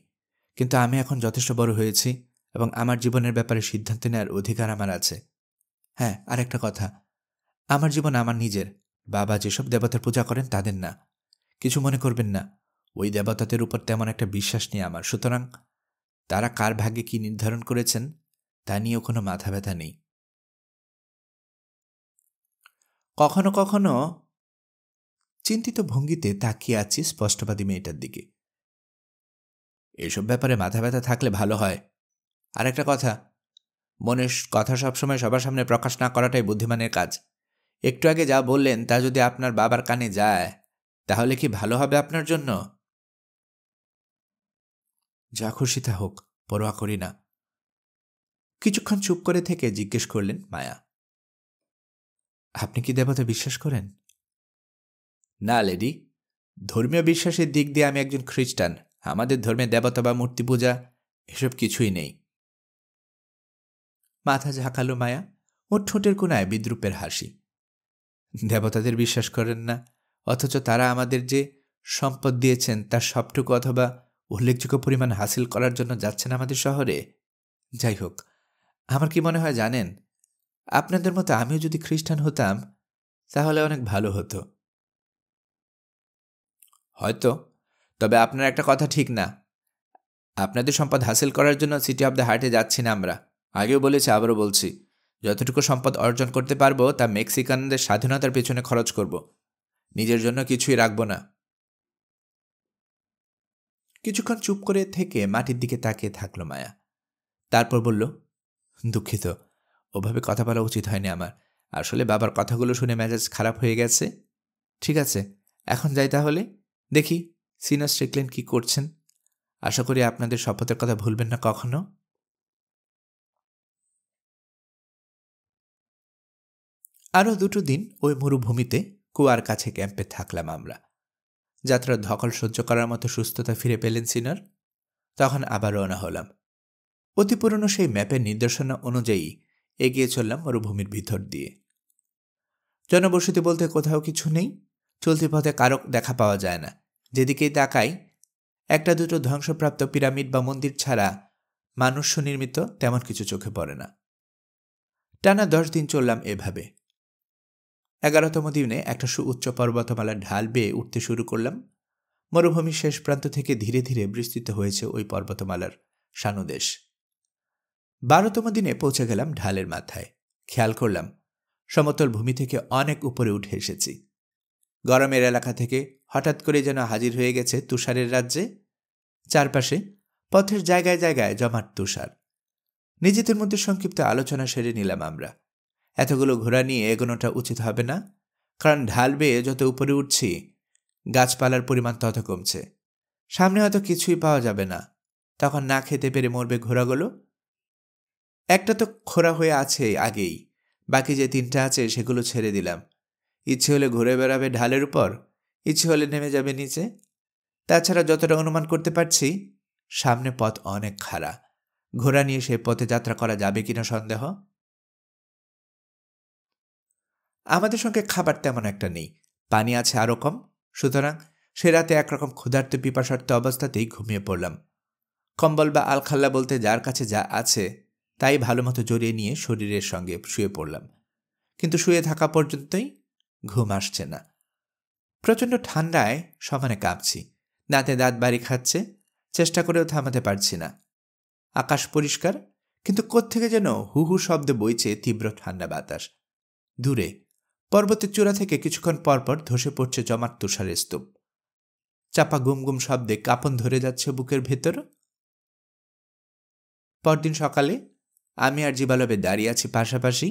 কিন্তু আমি এখন যথেষ্ট বড় হয়েছি এবং আমার জীবনের ব্যাপারে সিদ্ধান্ত নেওয়ার অধিকার আমার আছে। হ্যাঁ, আর একটা কথা, আমার জীবন আমার নিজের। বাবা যেসব দেবতার পূজা করেন তাদের না। কিছু মনে করবেন না, ওই দেবতাদের উপর তেমন একটা বিশ্বাস নেই আমার। সুতরাং তারা কার ভাগ্যে কি নির্ধারণ করেছেন তা নিয়েও কোনো মাথা ব্যথা নেই। কখনো কখনো চিন্তিত ভঙ্গিতে তাকিয়ে আছি স্পষ্টবাদী মেয়েটার দিকে। এসব ব্যাপারে মাথা ব্যথা থাকলে ভালো হয়। আর একটা কথা, মনের কথা সবসময় সবার সামনে প্রকাশ না করাটাই বুদ্ধিমানের কাজ। একটু আগে যা বললেন তা যদি আপনার বাবার কানে যায় তাহলে কি ভালো হবে আপনার জন্য? যা খুশি তা হোক, পরোয়া করি না। কিছুক্ষণ চুপ করে থেকে জিজ্ঞেস করলেন মায়া, আপনি কি দেবতা বিশ্বাস করেন? না লেডি, ধর্মীয় বিশ্বাসের দিক দিয়ে আমি একজন খ্রিস্টান। আমাদের ধর্মে দেবতা বা মূর্তি পূজা এসব কিছুই নেই। মাথা ঝাঁকালো মায়া। ওর ঠোঁটের কোণায় বিদ্রুপের হাসি। দেবতাদের বিশ্বাস করেন না, অথচ তারা আমাদের যে সম্পদ দিয়েছেন তার সবটুকু অথবা উল্লেখযোগ্য পরিমাণ হাসিল করার জন্য যাচ্ছেন আমাদের শহরে। যাই হোক, আমার কি মনে হয় জানেন, আপনাদের মতো আমিও যদি খ্রিস্টান হতাম তাহলে অনেক ভালো হতো। হয়তো, তবে আপনার একটা কথা ঠিক না। আপনাদের সম্পদ হাসিল করার জন্য সিটি অব দ্য হার্টে যাচ্ছি না আমরা। আগেও বলেছি, আবারও বলছি, যতটুকু সম্পদ অর্জন করতে পারবো তা মেক্সিকানদের স্বাধীনতার পেছনে খরচ করব। নিজের জন্য কিছুই রাখব না। কিছুক্ষণ চুপ করে থেকে মাটির দিকে তাকিয়ে থাকলো মায়া। তারপর বলল, দুঃখিত, ওভাবে কথা বলা উচিত হয়নি আমার। আসলে বাবার কথাগুলো শুনে মেজাজ খারাপ হয়ে গেছে। ঠিক আছে, এখন যাই তাহলে। দেখি সিনার স্ট্রিকল্যান্ড কি করছেন। আশা করি আপনাদের শপথের কথা ভুলবেন না কখনো। আরও 2টো দিন ওই মরুভূমিতে কুয়ার কাছে ক্যাম্পে থাকলাম আমরা। যাত্রার ধকল সহ্য করার মতো সুস্থতা ফিরে পেলেন সিনার। তখন আবার রওনা হলাম। অতি পুরনো সেই ম্যাপের নির্দেশনা অনুযায়ী এগিয়ে চললাম মরুভূমির ভিতর দিয়ে। জনবসতি বলতে কোথাও কিছু নেই। চলতি পথে কারো দেখা পাওয়া যায় না। যেদিকেই তাকাই একটা দুটো ধ্বংসপ্রাপ্ত পিরামিড বা মন্দির ছাড়া মানুষ নির্মিত তেমন কিছু চোখে পড়ে না। টানা 10 দিন চললাম এভাবে। 11তম দিনে একটা সুউচ্চ পর্বতমালার ঢাল বেয়ে উঠতে শুরু করলাম। মরুভূমির শেষ প্রান্ত থেকে ধীরে ধীরে বিস্তৃত হয়েছে ওই পর্বতমালার সানুদেশ। 12তম দিনে পৌঁছে গেলাম ঢালের মাথায়। খেয়াল করলাম সমতল ভূমি থেকে অনেক উপরে উঠে এসেছি। গরমের এলাকা থেকে হঠাৎ করে যেন হাজির হয়ে গেছে তুষারের রাজ্যে। চারপাশে পথের জায়গায় জায়গায় জমাট তুষার। নিজেদের মধ্যে সংক্ষিপ্ত আলোচনা সেরে নিলাম আমরা। এতগুলো ঘোড়া নিয়ে এগোনোটা উচিত হবে না, কারণ ঢাল বেয়ে যত উপরে উঠছি গাছপালার পরিমাণ তত কমছে। সামনে হয়তো কিছুই পাওয়া যাবে না, তখন না খেতে পেরে মরবে ঘোড়াগুলো। একটা তো খোঁড়া হয়ে আছে আগেই, বাকি যে 3টা আছে সেগুলো ছেড়ে দিলাম। ইচ্ছে হলে ঘুরে বেড়াবে ঢালের উপর, ইচ্ছে হলে নেমে যাবে নিচে। তাছাড়া যতটা অনুমান করতে পারছি সামনে পথ অনেক খাড়া। ঘোড়া নিয়ে সে পথে যাত্রা করা যাবে কিনা সন্দেহ। আমাদের সঙ্গে খাবার তেমন একটা নেই, পানি আছে আরও কম। সুতরাং সে রাতে একরকম ক্ষুধার্ত পিপাসার্থ অবস্থাতেই ঘুমিয়ে পড়লাম। কম্বল বা আলখাল্লা বলতে যার কাছে যা আছে তাই ভালো মতো জড়িয়ে নিয়ে শরীরের সঙ্গে শুয়ে পড়লাম। কিন্তু শুয়ে থাকা পর্যন্তই ঘুম আসছে না। প্রচণ্ড ঠান্ডায় সমানে কাঁপছি, দাঁতে দাঁত বাড়ি খাচ্ছে, চেষ্টা করেও থামাতে পারছি না। আকাশ পরিষ্কার, কিন্তু কোত্থেকে যেন হু হু শব্দে বইছে তীব্র ঠান্ডা বাতাস। দূরে পর্বতের চূড়া থেকে কিছুক্ষণ পরপর ধসে পড়ছে জমাট তুষারের স্তূপ। চাপা গুমগুম শব্দে কাঁপন ধরে যাচ্ছে বুকের ভেতর। পরদিন সকালে আমি আর জীবালবে দাঁড়িয়ে আছি পাশাপাশি।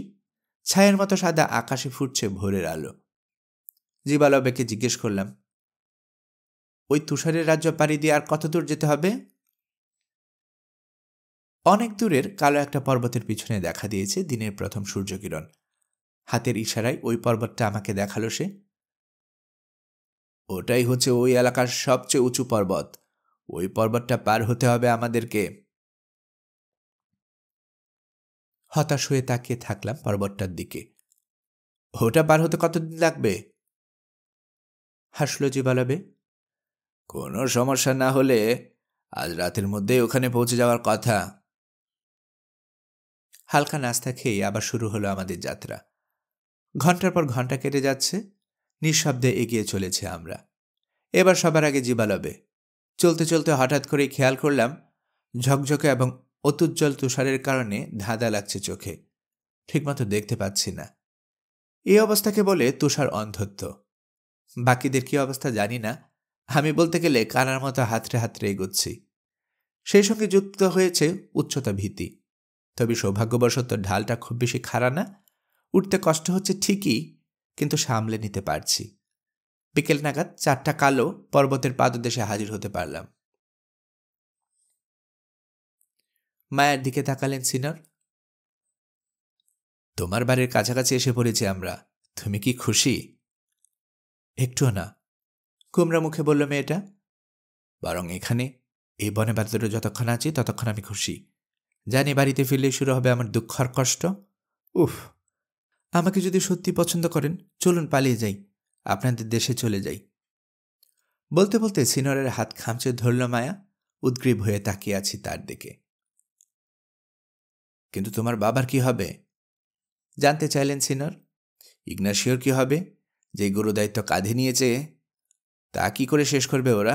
ছায়ের মতো সাদা আকাশে ফুটছে ভোরের আলো। জীবালবেকে জিজ্ঞেস করলাম, ওই তুষারের রাজ্য পাড়ি দিয়ে আর কত দূর যেতে হবে? অনেক দূরের কালো একটা পর্বতের পিছনে দেখা দিয়েছে দিনের প্রথম সূর্যকিরণ। হাতের ইশারায় ওই পর্বতটা আমাকে দেখালো সে। ওটাই হচ্ছে ওই এলাকার সবচেয়ে উঁচু পর্বত। ওই পর্বতটা পার হতে হবে আমাদেরকে। হতাশ হয়ে তাকিয়ে থাকলাম পর্বতটার দিকে। ওটা পার হতে কতদিন লাগবে? হাসল জীবালবে। কোনো সমস্যা না হলে আজ রাতের মধ্যেই ওখানে পৌঁছে যাওয়ার কথা। হালকা নাস্তা খেয়ে আবার শুরু হলো আমাদের যাত্রা। ঘন্টার পর ঘন্টা কেটে যাচ্ছে, নিঃশব্দে এগিয়ে চলেছে আমরা। এবার সবার আগে জীবালবে। চলতে চলতে হঠাৎ করেই খেয়াল করলাম ঝকঝকে এবং অত্যুজ্জ্বল তুষারের কারণে ধাঁধা লাগছে চোখে। ঠিকমতো দেখতে পাচ্ছি না। এই অবস্থাকে বলে তুষার অন্ধত্ব। বাকিদের কি অবস্থা জানি না, আমি বলতে গেলে কানার মতো হাতড়ে হাতড়ে এগোচ্ছি। সেই সঙ্গে যুক্ত হয়েছে উচ্চতা ভীতি। তবে সৌভাগ্যবশত ঢালটা খুব বেশি খাড়া না। উঠতে কষ্ট হচ্ছে ঠিকই, কিন্তু সামলে নিতে পারছি। বিকেল নাগাদ 4টা কালো পর্বতের পাদদেশে হাজির হতে পারলাম। মায়ের দিকে তাকালেন সিনর। তোমার বাড়ির কাছাকাছি এসে পড়েছি আমরা, তুমি কি খুশি? একটুও না, কুমড়া মুখে বলল মেয়েটা। বরং এখানে এই বনে বাদরে যতক্ষণ আছি ততক্ষণ আমি খুশি। জানি বাড়িতে ফিরলে শুরু হবে আমার দুঃখ আর কষ্ট। উফ, আমাকে যদি সত্যি পছন্দ করেন চলুন পালিয়ে যাই, আপনাদের দেশে চলে যাই। বলতে বলতে সিনরের হাত খামচে ধরল মায়া। উদ্গ্রীব হয়ে তাকিয়ে আছি তার দিকে। কিন্তু তোমার বাবার কি হবে জানতে চাইলেন সিনর। ইগনাসিওর কি হবে, যে গুরুদায়িত্ব কাঁধে নিয়েছে? তা কি করে শেষ করবে ওরা?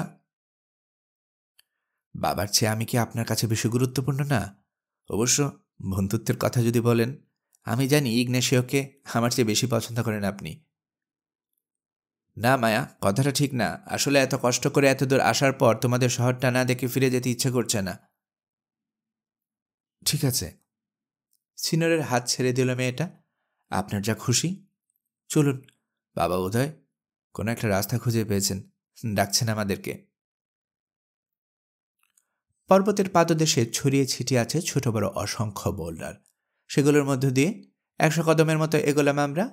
বাবার চেয়ে আমি কি আপনার কাছে বেশি গুরুত্বপূর্ণ না? অবশ্য বন্ধুত্বের কথা যদি বলেন, আমি জানি ইগনেশিওকে আমার চেয়ে বেশি পছন্দ করেন আপনি। না মায়া, কথাটা ঠিক না। আসলে এত কষ্ট করে এত দূর আসার পর তোমাদের শহরটা না দেখে ফিরে যেতে ইচ্ছে করছে না। ঠিক আছে। সিনরের হাত ছেড়ে দিল মেয়েটা। আপনার যা খুশি, চলুন। বাবা বোধহয় কোনো একটা রাস্তা খুঁজে পেয়েছেন, ডাকছেন আমাদেরকে। পর্বতের পাদদেশে ছড়িয়ে ছিটিয়ে আছে ছোট বড় অসংখ্য বোল্ডার। সেগুলোর মধ্য দিয়ে 100 কদমের মতো এগোলাম আমরা।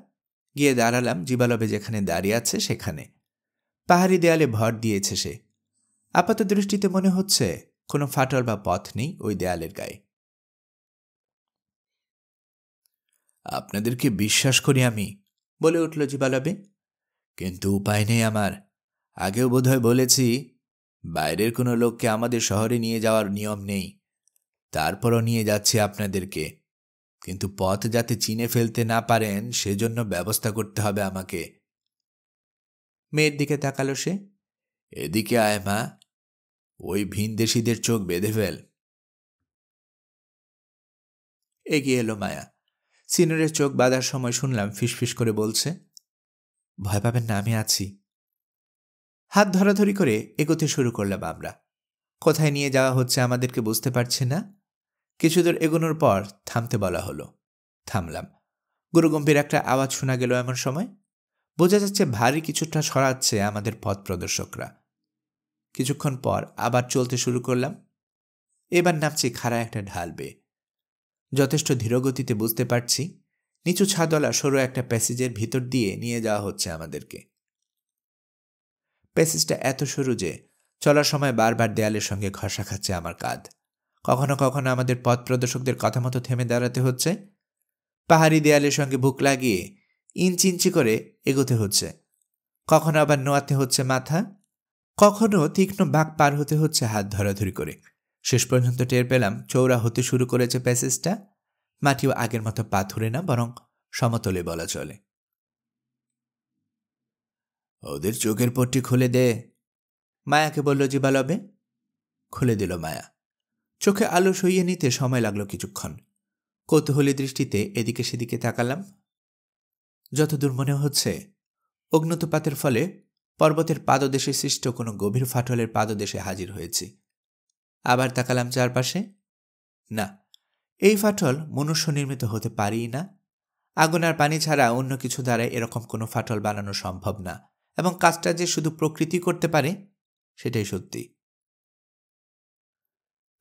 গিয়ে দাঁড়ালাম জীবালবে যেখানে দাঁড়িয়ে আছে সেখানে। পাহাড়ি দেয়ালে ভর দিয়েছে সে। আপাত দৃষ্টিতে মনে হচ্ছে কোনো ফাটল বা পথ নেই ওই দেয়ালের গায়ে। আপনাদেরকে বিশ্বাস করি আমি, বলে উঠল জীবালবে, কিন্তু উপায় নেই আমার। আগেও বোধহয় বলেছি, বাইরের কোনো লোককে আমাদের শহরে নিয়ে যাওয়ার নিয়ম নেই, তারপরও নিয়ে যাচ্ছি আপনাদেরকে। কিন্তু পথ যাতে চিনে ফেলতে না পারেন সেজন্য ব্যবস্থা করতে হবে আমাকে। মেয়ের দিকে তাকালো সে। এদিকে আয় মা, ওই ভিনদেশীদের চোখ বেঁধে ফেল। এগিয়ে এলো মায়া। সিনুরের চোখ বাঁধার সময় শুনলাম ফিসফিস করে বলছে, ভয় পাবেন না, আমি আছি। হাত ধরাধরি করে এগোতে শুরু করলাম আমরা। কোথায় নিয়ে যাওয়া হচ্ছে আমাদেরকে বুঝতে পারছি না। কিছুদূর এগোনোর পর থামতে বলা হলো। থামলাম। গুরুগম্ভীর একটা আওয়াজ শোনা গেল। এমন সময় বোঝা যাচ্ছে ভারী কিছুটা সরাচ্ছে আমাদের পথ প্রদর্শকরা। কিছুক্ষণ পর আবার চলতে শুরু করলাম। এবার নামছি খাড়া একটা ঢাল বেয়ে। যথেষ্ট ধীরগতিতে বুঝতে পারছি নিচু ছাদওয়ালা সরু একটা প্যাসেজের ভিতর দিয়ে নিয়ে যাওয়া হচ্ছে আমাদেরকে। প্যাসেজটা এত সরু যে চলার সময় বারবার দেয়ালের সঙ্গে ঘষা খাচ্ছে আমার কাঁধ। কখনো কখনো আমাদের পথ প্রদর্শকদের কথা মতো থেমে দাঁড়াতে হচ্ছে। পাহাড়ি দেয়ালের সঙ্গে বুক লাগিয়ে ইঞ্চি ইঞ্চি করে এগোতে হচ্ছে। কখনো আবার নোয়াতে হচ্ছে মাথা, কখনো তীক্ষ্ণ বাঁক পার হতে হচ্ছে হাত ধরাধরি করে। শেষ পর্যন্ত টের পেলাম চৌড়া হতে শুরু করেছে প্যাসেজটা। মাটিও আগের মতো পাথুরে না, বরং সমতলে বলা চলে। ওদের চোখের পট্টি খুলে দে, মায়াকে বলল জিবালবে। খুলে দিল মায়া। চোখে আলো সইয়ে নিতে সময় লাগলো কিছুক্ষণ। কৌতূহলী দৃষ্টিতে এদিকে সেদিকে তাকালাম। যতদূর মনে হচ্ছে অগ্নুৎপাতের ফলে পর্বতের পাদদেশে সৃষ্ট কোনো গভীর ফাটলের পাদদেশে হাজির হয়েছি। আবার তাকালাম চারপাশে। না, এই ফাটল মনুষ্য নির্মিত হতে পারেই না। আগুন আর পানি ছাড়া অন্য কিছু দ্বারা এরকম কোনো ফাটল বানানো সম্ভব না, এবং কাজটা যে শুধু প্রকৃতি করতে পারে সেটাই সত্যি।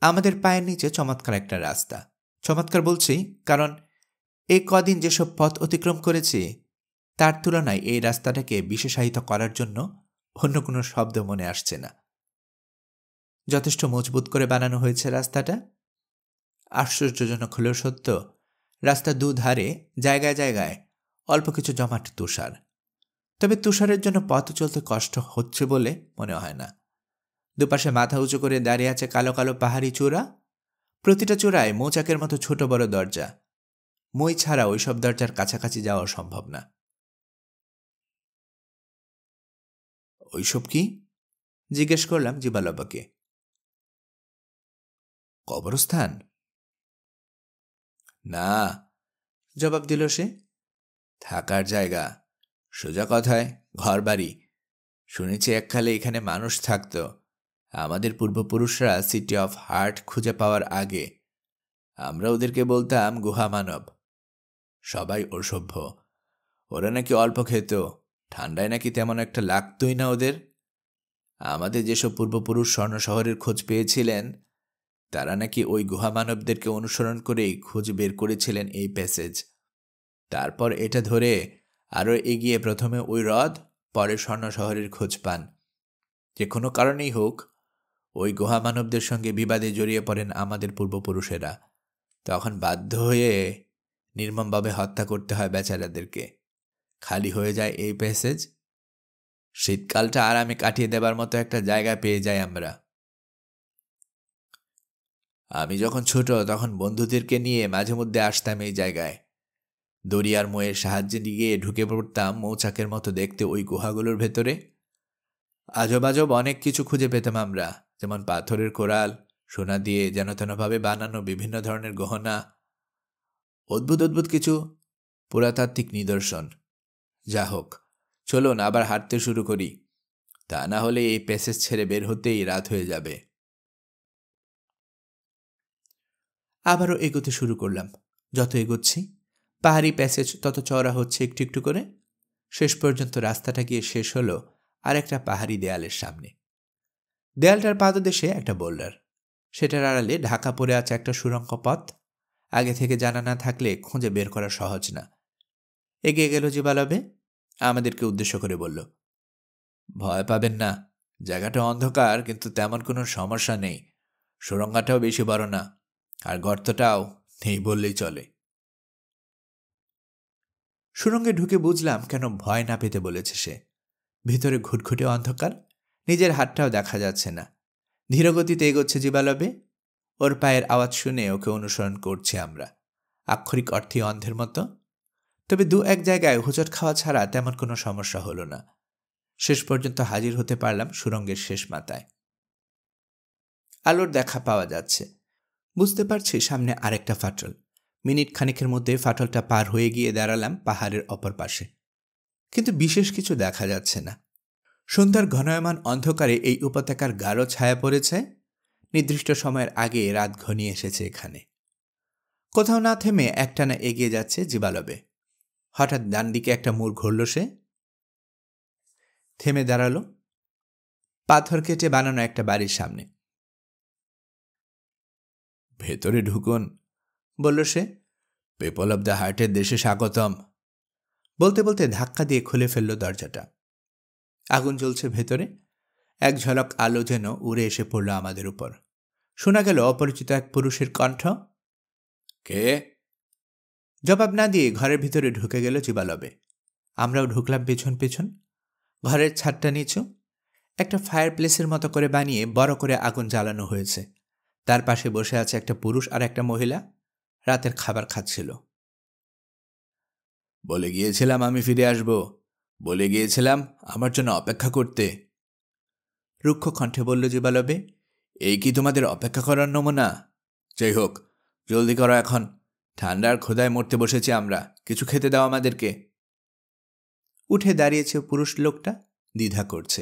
আমাদের পায়ের নিচে চমৎকার একটা রাস্তা। চমৎকার বলছি কারণ এই কদিন যেসব পথ অতিক্রম করেছি তার তুলনায় এই রাস্তাটাকে বিশেষায়িত করার জন্য অন্য কোনো শব্দ মনে আসছে না। যথেষ্ট মজবুত করে বানানো হয়েছে রাস্তাটা। আশ্চর্যজনক হলেও সত্য, রাস্তার দুধারে জায়গায় জায়গায় অল্প কিছু জমাট তুষার। তবে তুষারের জন্য পথ চলতে কষ্ট হচ্ছে বলে মনে হয় না। দুপাশে মাথা উঁচু করে দাঁড়িয়ে আছে কালো কালো পাহাড়ি চূড়া। প্রতিটা চূড়ায় মৌচাকের মতো ছোট বড় দরজা। মই ছাড়া ওইসব দরজার কাছাকাছি যাওয়া সম্ভব না। ওইসব কি? জিজ্ঞেস করলাম জিবালবাকে। কবরস্থান? না, জবাব দিল সে। থাকার জায়গা, সোজা কথায় ঘর বাড়ি। শুনেছি এককালে এখানে মানুষ থাকত। আমাদের পূর্বপুরুষরা সিটি অফ হার্ট খুঁজে পাওয়ার আগে আমরা ওদেরকে বলতাম গুহা মানব। সবাই অসভ্য। ওরা নাকি অল্প খেত, ঠান্ডায় নাকি তেমন একটা লাগতই না ওদের। আমাদের যেসব পূর্বপুরুষ স্বর্ণ শহরের খোঁজ পেয়েছিলেন তারা নাকি ওই গুহা মানবদেরকে অনুসরণ করেই খোঁজ বের করেছিলেন এই প্যাসেজ। তারপর এটা ধরে আরও এগিয়ে প্রথমে ওই হ্রদ, পরে স্বর্ণ শহরের খোঁজ পান। যে কোনো কারণেই হোক ওই গুহা মানবদের সঙ্গে বিবাদে জড়িয়ে পড়েন আমাদের পূর্বপুরুষেরা। তখন বাধ্য হয়ে নির্মমভাবে হত্যা করতে হয় বেচারাদেরকে। খালি হয়ে যায় এই প্যাসেজ। শীতকালটা আরামে কাটিয়ে দেবার মতো একটা জায়গা পেয়ে যাই আমরা। আমি যখন ছোট তখন বন্ধুদেরকে নিয়ে মাঝে মধ্যে আসতাম এই জায়গায়। দড়িয়ার ময়ের সাহায্যে গিয়ে ঢুকে পড়তাম মৌচাকের মতো দেখতে ওই গুহাগুলোর ভেতরে। আজব আজব অনেক কিছু খুঁজে পেতাম আমরা, যেমন পাথরের কোরাল, সোনা দিয়ে যেন তেনভাবে বানানো বিভিন্ন ধরনের গহনা, অদ্ভুত অদ্ভুত কিছু পুরাতাত্ত্বিক নিদর্শন। যা হোক, চলুন আবার হাঁটতে শুরু করি, তা না হলে এই প্যাসেজ ছেড়ে বের হতেই রাত হয়ে যাবে। আবারও এগোতে শুরু করলাম। যত এগোচ্ছি পাহাড়ি প্যাসেজ তত চওড়া হচ্ছে একটু একটু করে। শেষ পর্যন্ত রাস্তাটা গিয়ে শেষ হলো আর একটা পাহাড়ি দেয়ালের সামনে। দেয়ালটার পাদদেশে একটা বোল্ডার, সেটার আড়ালে ঢাকা পড়ে আছে একটা সুড়ঙ্গ পথ। আগে থেকে জানা না থাকলে খুঁজে বের করা সহজ না। এগিয়ে গেল জিবালবে, আমাদেরকে উদ্দেশ্য করে বলল, ভয় পাবেন না, জায়গাটা অন্ধকার কিন্তু তেমন কোনো সমস্যা নেই। সুড়ঙ্গটাও বেশি বড় না, আর গর্তটাও নেই বললেই চলে। সুড়ঙ্গে ঢুকে বুঝলাম কেন ভয় না পেতে বলেছে সে। ভিতরে ঘুটঘুটে অন্ধকার, নিজের হাতটাও দেখা যাচ্ছে না। ধীরগতিতে এগোচ্ছে জীবালবে। ওর পায়ের আওয়াজ শুনে ওকে অনুসরণ করছি আমরা, আক্ষরিক অর্থে অন্ধের মতো। তবে দু এক জায়গায় হোঁচট খাওয়া ছাড়া তেমন কোনো সমস্যা হলো না। শেষ পর্যন্ত হাজির হতে পারলাম সুড়ঙ্গের শেষ মাথায়। আলোর দেখা পাওয়া যাচ্ছে, বুঝতে পারছি সামনে আরেকটা ফাটল। মিনিট খানিকের মধ্যে ফাটলটা পার হয়ে গিয়ে দাঁড়ালাম পাহাড়ের অপর পাশে, কিন্তু বিশেষ কিছু দেখা যাচ্ছে না। সন্ধ্যার ঘনায়মান অন্ধকারে এই উপত্যকার গাঢ় ছায়া পড়েছে। নির্দিষ্ট সময়ের আগে রাত ঘনিয়ে এসেছে এখানে। কোথাও না থেমে একটানা এগিয়ে যাচ্ছে জীবালবে। হঠাৎ ডান দিকে একটা মোড় ঘুরল সে, থেমে দাঁড়ালো পাথর কেটে বানানো একটা বাড়ির সামনে। ভেতরে ঢুকুন, বলল সে। পিপল অব দ্য হার্টের দেশে স্বাগতম। বলতে বলতে ধাক্কা দিয়ে খুলে ফেলল দরজাটা। আগুন জ্বলছে ভেতরে। এক ঝলক আলো যেন উড়ে এসে পড়ল আমাদের উপর। শোনা গেল অপরিচিত এক পুরুষের কণ্ঠ। কে? জবাব না দিয়ে ঘরের ভিতরে ঢুকে গেল জীবালবে। আমরাও ঢুকলাম পেছন পেছন। ঘরের ছাদটা নিচু, একটা ফায়ার প্লেসের মতো করে বানিয়ে বড় করে আগুন জ্বালানো হয়েছে। তার পাশে বসে আছে একটা পুরুষ আর একটা মহিলা, রাতের খাবার খাচ্ছিল। বলে গিয়েছিলাম আমি ফিরে আসব, বলে গিয়েছিলাম আমার জন্য অপেক্ষা করতে, রুক্ষ কণ্ঠে বলল জীবালবে। এই কি তোমাদের অপেক্ষা করার নমুনা? যাই হোক, জলদি করো এখন, ঠান্ডার ক্ষুধায় মরতে বসেছি আমরা, কিছু খেতে দাও আমাদেরকে। উঠে দাঁড়িয়েছে পুরুষ লোকটা, দ্বিধা করছে,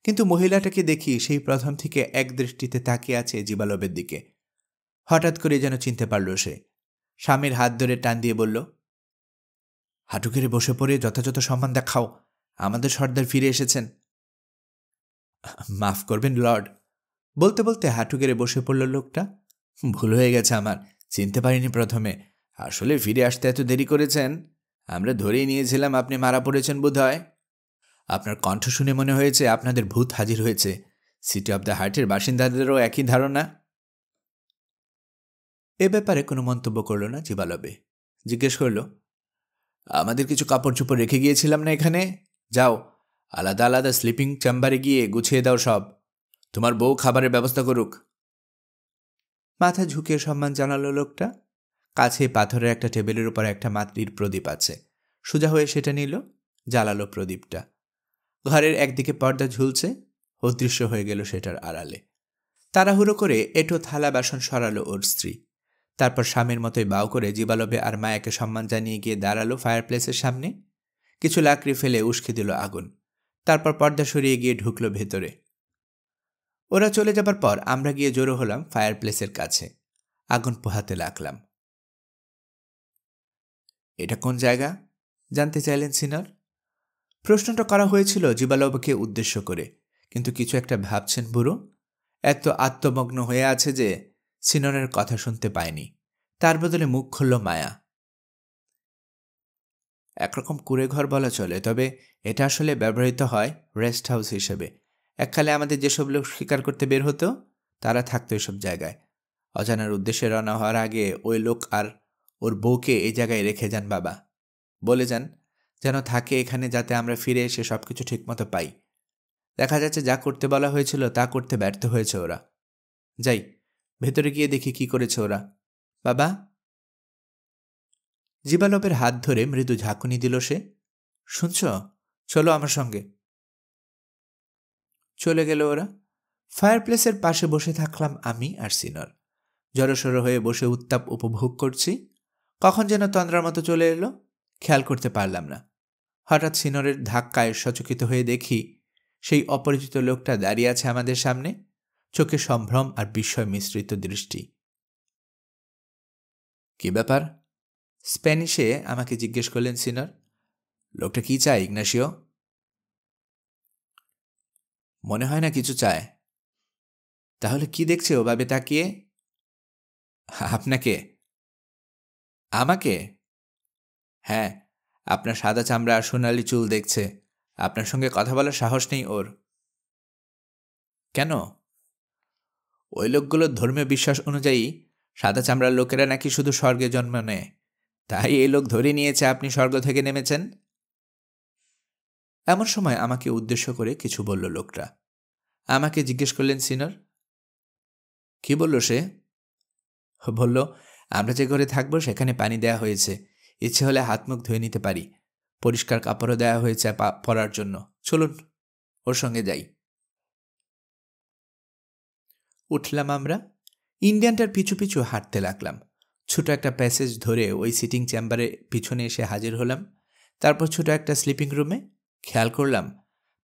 কিন্তু মহিলাটাকে দেখি সেই প্রথম থেকে এক দৃষ্টিতে তাকিয়ে আছে জীবালবের দিকে। হঠাৎ করে যেন চিনতে পারল সে। স্বামীর হাত ধরে টান দিয়ে বলল, হাঁটু গেড়ে বসে পড়ে যথাযথ সম্মান দেখাও, আমাদের সর্দার ফিরে এসেছেন। মাফ করবেন লর্ড, বলতে বলতে হাঁটু গেড়ে বসে পড়ল লোকটা। ভুল হয়ে গেছে আমার, চিনতে পারিনি প্রথমে। আসলে ফিরে আসতে এত দেরি করেছেন, আমরা ধরেই নিয়েছিলাম আপনি মারা পড়েছেন বোধহয়। আপনার কণ্ঠ শুনে মনে হয়েছে আপনাদের ভূত হাজির হয়েছে। সিটি অব দ্য হার্টের বাসিন্দাদেরও একই ধারণা। এ ব্যাপারে কোনো মন্তব্য করল না জীবালবে। জিজ্ঞেস করল, আমাদের কিছু কাপড় চোপড় রেখে গিয়েছিলাম না এখানে? যাও, আলাদা আলাদা স্লিপিং চেম্বারে গিয়ে গুছিয়ে দাও সব। তোমার বউ খাবারের ব্যবস্থা করুক। মাথা ঝুঁকিয়ে সম্মান জানালো লোকটা। কাছে পাথরের একটা টেবিলের উপর একটা মাটির প্রদীপ আছে। সোজা হয়ে সেটা নিল, জ্বালালো প্রদীপটা। ঘরের একদিকে পর্দা ঝুলছে, অদৃশ্য হয়ে গেল সেটার আড়ালে। তাড়াহুড়ো করে এঁটো থালা বাসন সরালো ওর স্ত্রী। তারপর স্বামীর মতোই বাউ করে জীবালবে আর মায়াকে সম্মান জানিয়ে গিয়ে দাঁড়ালো ফায়ারপ্লেসের সামনে। কিছু লাকড়ি ফেলে উস্কে দিল আগুন। তারপর পর্দা সরিয়ে গিয়ে ঢুকলো ভেতরে। ওরা চলে যাবার পর আমরা গিয়ে জড়ো হলাম ফায়ারপ্লেসের কাছে। আগুন পোহাতে লাগলাম। এটা কোন জায়গা জানতে চাইলেন সিনর। প্রশ্নটা করা হয়েছিল জীবালবকে উদ্দেশ্য করে, কিন্তু কিছু একটা ভাবছেন বুড়ো। এত আত্মমগ্ন হয়ে আছে যে সিনরের কথা শুনতে পায়নি। তার বদলে মুখ খুলল মায়া। একরকম কুঁড়ে ঘর বলা চলে, তবে এটা আসলে ব্যবহৃত হয় রেস্ট হাউস হিসেবে। এককালে আমাদের যেসব লোক শিকার করতে বের হতো তারা থাকতো এসব জায়গায়। অজানার উদ্দেশ্যে রওনা হওয়ার আগে ওই লোক আর ওর বউকে এই জায়গায় রেখে যান বাবা। বলে যান যেন থাকে এখানে, যাতে আমরা ফিরে এসে সব কিছু ঠিকমতো পাই। দেখা যাচ্ছে যা করতে বলা হয়েছিল তা করতে ব্যর্থ হয়েছে ওরা। যাই, ভেতরে গিয়ে দেখি কি করেছে ওরা। বাবা। জীবালবের হাত ধরে মৃদু ঝাঁকুনি দিল সে। শুনছ, চলো আমার সঙ্গে। চলে গেল ওরা। ফায়ারপ্লেসের পাশে বসে থাকলাম আমি আর সিনর। জড়সড় হয়ে বসে উত্তাপ উপভোগ করছি। কখন যেন তন্দ্রার মতো চলে এলো, খেয়াল করতে পারলাম না। হঠাৎ সিনরের ধাক্কায় সচকিত হয়ে দেখি সেই অপরিচিত লোকটা দাঁড়িয়ে আছে আমাদের সামনে, চোখে সম্ভ্রম আর বিস্ময় মিশ্রিত দৃষ্টি। কি ব্যাপার? স্প্যানিশে আমাকে জিজ্ঞেস করলেন সিনর। লোকটা কি চায় ইগনাসিও? মনে হয় না কিছু চায়। তাহলে কি দেখছে ওভাবে তাকিয়ে? আপনাকে। আমাকে? হ্যাঁ, আপনার সাদা চামড়া আর সোনালি চুল দেখছে। আপনার সঙ্গে কথা বলার সাহস নেই ওর। কেন? ওই লোকগুলোর ধর্মীয় বিশ্বাস অনুযায়ী সাদা চামড়ার লোকেরা নাকি শুধু স্বর্গে জন্ম নেয়, তাই এই লোক ধরে নিয়েছে আপনি স্বর্গ থেকে নেমেছেন। এমন সময় আমাকে উদ্দেশ্য করে কিছু বলল লোকটা। আমাকে জিজ্ঞেস করলেন সিনর, কি বলল সে? বলল, আমরা যে ঘরে থাকবো সেখানে পানি দেয়া হয়েছে, ইচ্ছে হলে হাত মুখ ধুয়ে নিতে পারি, পরিষ্কার কাপড়ও দেয়া হয়েছে পরার জন্য। চলুন, ওর সঙ্গে যাই। উঠলাম আমরা। ইন্ডিয়ানটার পিছু পিছু হাঁটতে লাগলাম। ছোট একটা প্যাসেজ ধরে ওই সিটিং চেম্বারে পিছনে এসে হাজির হলাম। তারপর ছোট একটা স্লিপিং রুমে। খেয়াল করলাম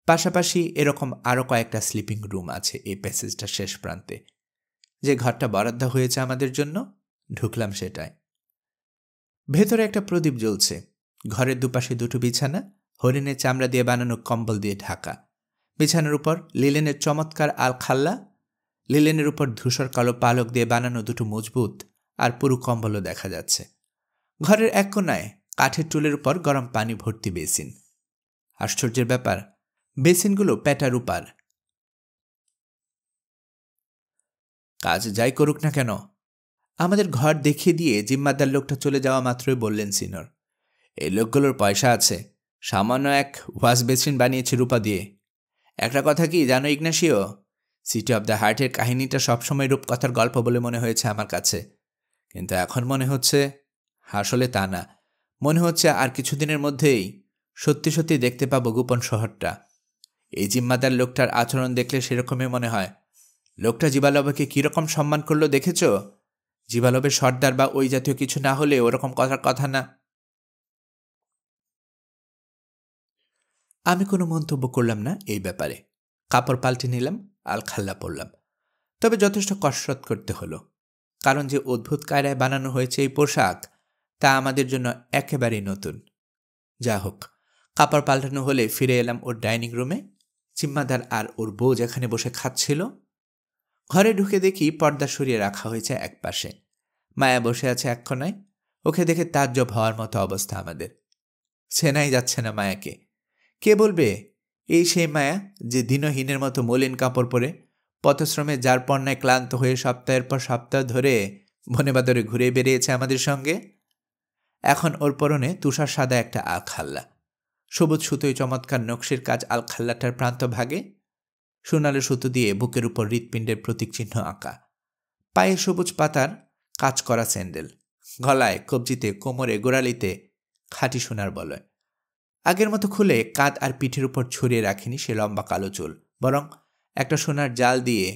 পাশাপাশি এরকম আরও কয়েকটা স্লিপিং রুম আছে এই প্যাসেজটার শেষ প্রান্তে। যে ঘরটা বরাদ্দ হয়েছে আমাদের জন্য, ঢুকলাম সেটায়। ভেতরে একটা প্রদীপ জ্বলছে। ঘরের দুপাশে দুটো বিছানা, হরিণের চামড়া দিয়ে বানানো কম্বল দিয়ে ঢাকা। বিছানার উপর লিলেনের চমৎকার আলখাল্লা, লিলেনের উপর ধূসর কালো পালক দিয়ে বানানো দুটো মজবুত আর পুরু কম্বলও দেখা যাচ্ছে। ঘরের এক কোনায় কাঠের টুলের উপর গরম পানি ভর্তি বেসিন। আশ্চর্যের ব্যাপার, বেসিনগুলো প্যাটার উপার। কাজ যাই করুক না কেন, আমাদের ঘর দেখিয়ে দিয়ে জিম্মাদার লোকটা চলে যাওয়া মাত্রই বললেন সিনিয়র, এই লোকগুলোর পয়সা আছে, সামান্য এক ওয়াশ বেসিন বানিয়েছে রূপা দিয়ে। একটা কথা কি জানো ইগনাসিও, সিটি অব দ্য হার্টের কাহিনীটা সবসময় রূপকথার গল্প বলে মনে হয়েছে আমার কাছে, কিন্তু এখন মনে হচ্ছে আসলে তা না। মনে হচ্ছে আর কিছুদিনের মধ্যেই সত্যি সত্যি দেখতে পাবো গোপন শহরটা। এই জিম্মাদার লোকটার আচরণ দেখলে সেরকমই মনে হয়। লোকটা জীবালবকে কীরকম সম্মান করলো দেখেছ? জীবালবের সর্দার বা ওই জাতীয় কিছু না হলে ওরকম কথার কথা না। আমি কোনো মন্তব্য করলাম না এই ব্যাপারে। কাপড় পাল্টে নিলাম, আলখাল্লা পরলাম। তবে যথেষ্ট কসরত করতে হলো, কারণ যে অদ্ভুত কায়দায় বানানো হয়েছে এই পোশাক তা আমাদের জন্য একেবারেই নতুন। যা হোক, কাপড় পাল্টানো হলে ফিরে এলাম ওর ডাইনিং রুমে। জিম্মাদার আর ওর বউ যেখানে বসে খাচ্ছিল। ঘরে ঢুকে দেখি পর্দা সরিয়ে রাখা হয়েছে এক পাশে। মায়া বসে আছে এক কোনায়। ওকে দেখে তাজ্জব হওয়ার মতো অবস্থা আমাদের। চেনাই যাচ্ছে না মায়াকে। কে বলবে এই সেই মায়া যে দিনহীনের মতো মলিন কাপড় পরে পথশ্রমে যার পণ্যায় ক্লান্ত হয়ে সপ্তাহের পর সপ্তাহ ধরে বনে বাদরে ঘুরে বেরিয়েছে আমাদের সঙ্গে? এখন ওর পরনে তুষার সাদা একটা আলখাল্লা, সবুজ সুতোয় চমৎকার নকশির কাজ আলখাল্লাটার প্রান্ত ভাগে, সোনালি সুতো দিয়ে বুকের উপর হৃৎপিণ্ডের প্রতীক চিহ্ন আঁকা, পায়ে সবুজ পাতার কাজ করা স্যান্ডেল, গলায় কবজিতে কোমরে গোড়ালিতে খাঁটি সোনার বলয়। আগের মতো খুলে কাঁধ আর পিঠের উপর ছড়িয়ে রাখেনি সে লম্বা কালো চুল, বরং একটা সোনার জাল দিয়ে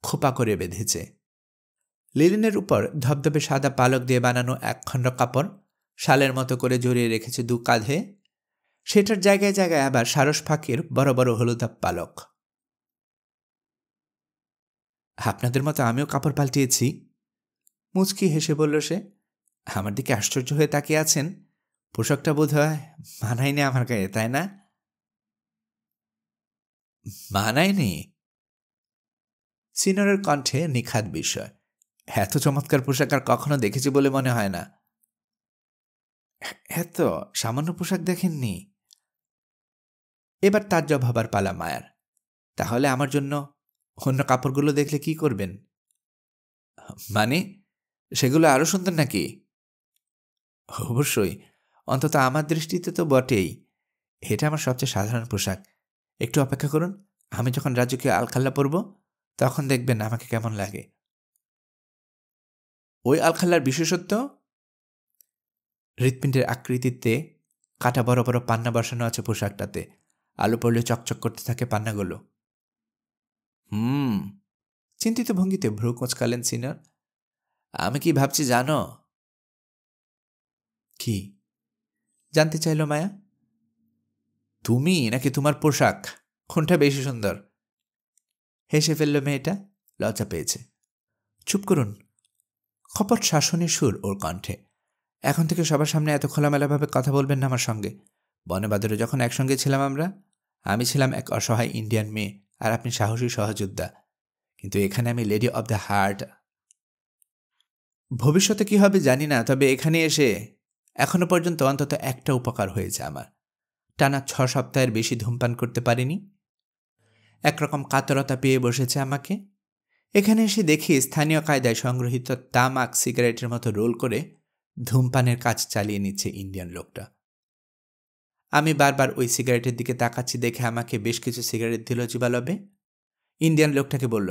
খোপা করে বেঁধেছে। লিনেনের উপর ধবধবে সাদা পালক দিয়ে বানানো একখণ্ড কাপড় শালের মতো করে জড়িয়ে রেখেছে দু কাঁধে। সেটার জায়গায় জায়গায় আবার সারস ফাঁকির বড় বড় হলুদাব পালক। আপনাদের মতো আমিও কাপড় পাল্টিয়েছি, মুচকি হেসে বলল সে। আমার দিকে আশ্চর্য হয়ে তাকিয়ে আছেন। পোশাকটা বোধ হয় মানায়নি আমার গায়ে, তাই না? মানায়নি? সিনিয়রের কণ্ঠে নিখাদ বিষয়। এত চমৎকার পোশাক আর কখনো দেখেছি বলে মনে হয় না। এত সামান্য পোশাক দেখেননি? এবার তাজ্জব হবার পালা মায়ার। তাহলে আমার জন্য অন্য কাপড়গুলো দেখলে কি করবেন? মানে সেগুলো আরও সুন্দর নাকি? অবশ্যই, অন্তত আমার দৃষ্টিতে তো বটেই। এটা আমার সবচেয়ে সাধারণ পোশাক। একটু অপেক্ষা করুন, আমি যখন রাজকীয় আলখাল্লা পরব তখন দেখবেন আমাকে কেমন লাগে। ওই আলখাল্লার বিশেষত্ব? হৃৎপিণ্ডের আকৃতিতে কাটা বড় বড় পান্না বসানো আছে পোশাকটাতে। আলো পড়লে চকচক করতে থাকে পান্নাগুলো। চিন্তিত ভঙ্গিতে ভ্রু কোঁচকালেন সিনিয়র। আমি কি ভাবছি জানো? কি জানতে চাইল মায়া। তুমি নাকি তোমার পোশাক, কোনটা বেশি সুন্দর? হেসে ফেলল মেয়েটা, লজ্জা পেয়েছে। চুপ করুন। কপট শাসনের সুর ওর কণ্ঠে। এখন থেকে সবার সামনে এত খোলামেলাভাবে কথা বলবেন না আমার সঙ্গে। বনে বাদরে যখন একসঙ্গে ছিলাম আমরা, আমি ছিলাম এক অসহায় ইন্ডিয়ান মেয়ে আর আপনি সাহসী সহযোদ্ধা, কিন্তু এখানে আমি লেডি অব দ্য হার্ট। ভবিষ্যতে কি হবে জানি না, তবে এখানে এসে এখনো পর্যন্ত অন্তত একটা উপকার হয়েছে আমার। টানা 6 সপ্তাহের বেশি ধূমপান করতে পারিনি। একরকম কাতরতা পেয়ে বসেছে আমাকে। এখানে এসে দেখি স্থানীয় কায়দায় সংগৃহীত তামাক সিগারেটের মতো রোল করে ধূমপানের কাজ চালিয়ে নিচ্ছে ইন্ডিয়ান লোকটা। আমি বারবার ওই সিগারেটের দিকে তাকাচ্ছি দেখে আমাকে বেশ কিছু সিগারেট দিল জীবালবে। ইন্ডিয়ান লোকটাকে বলল,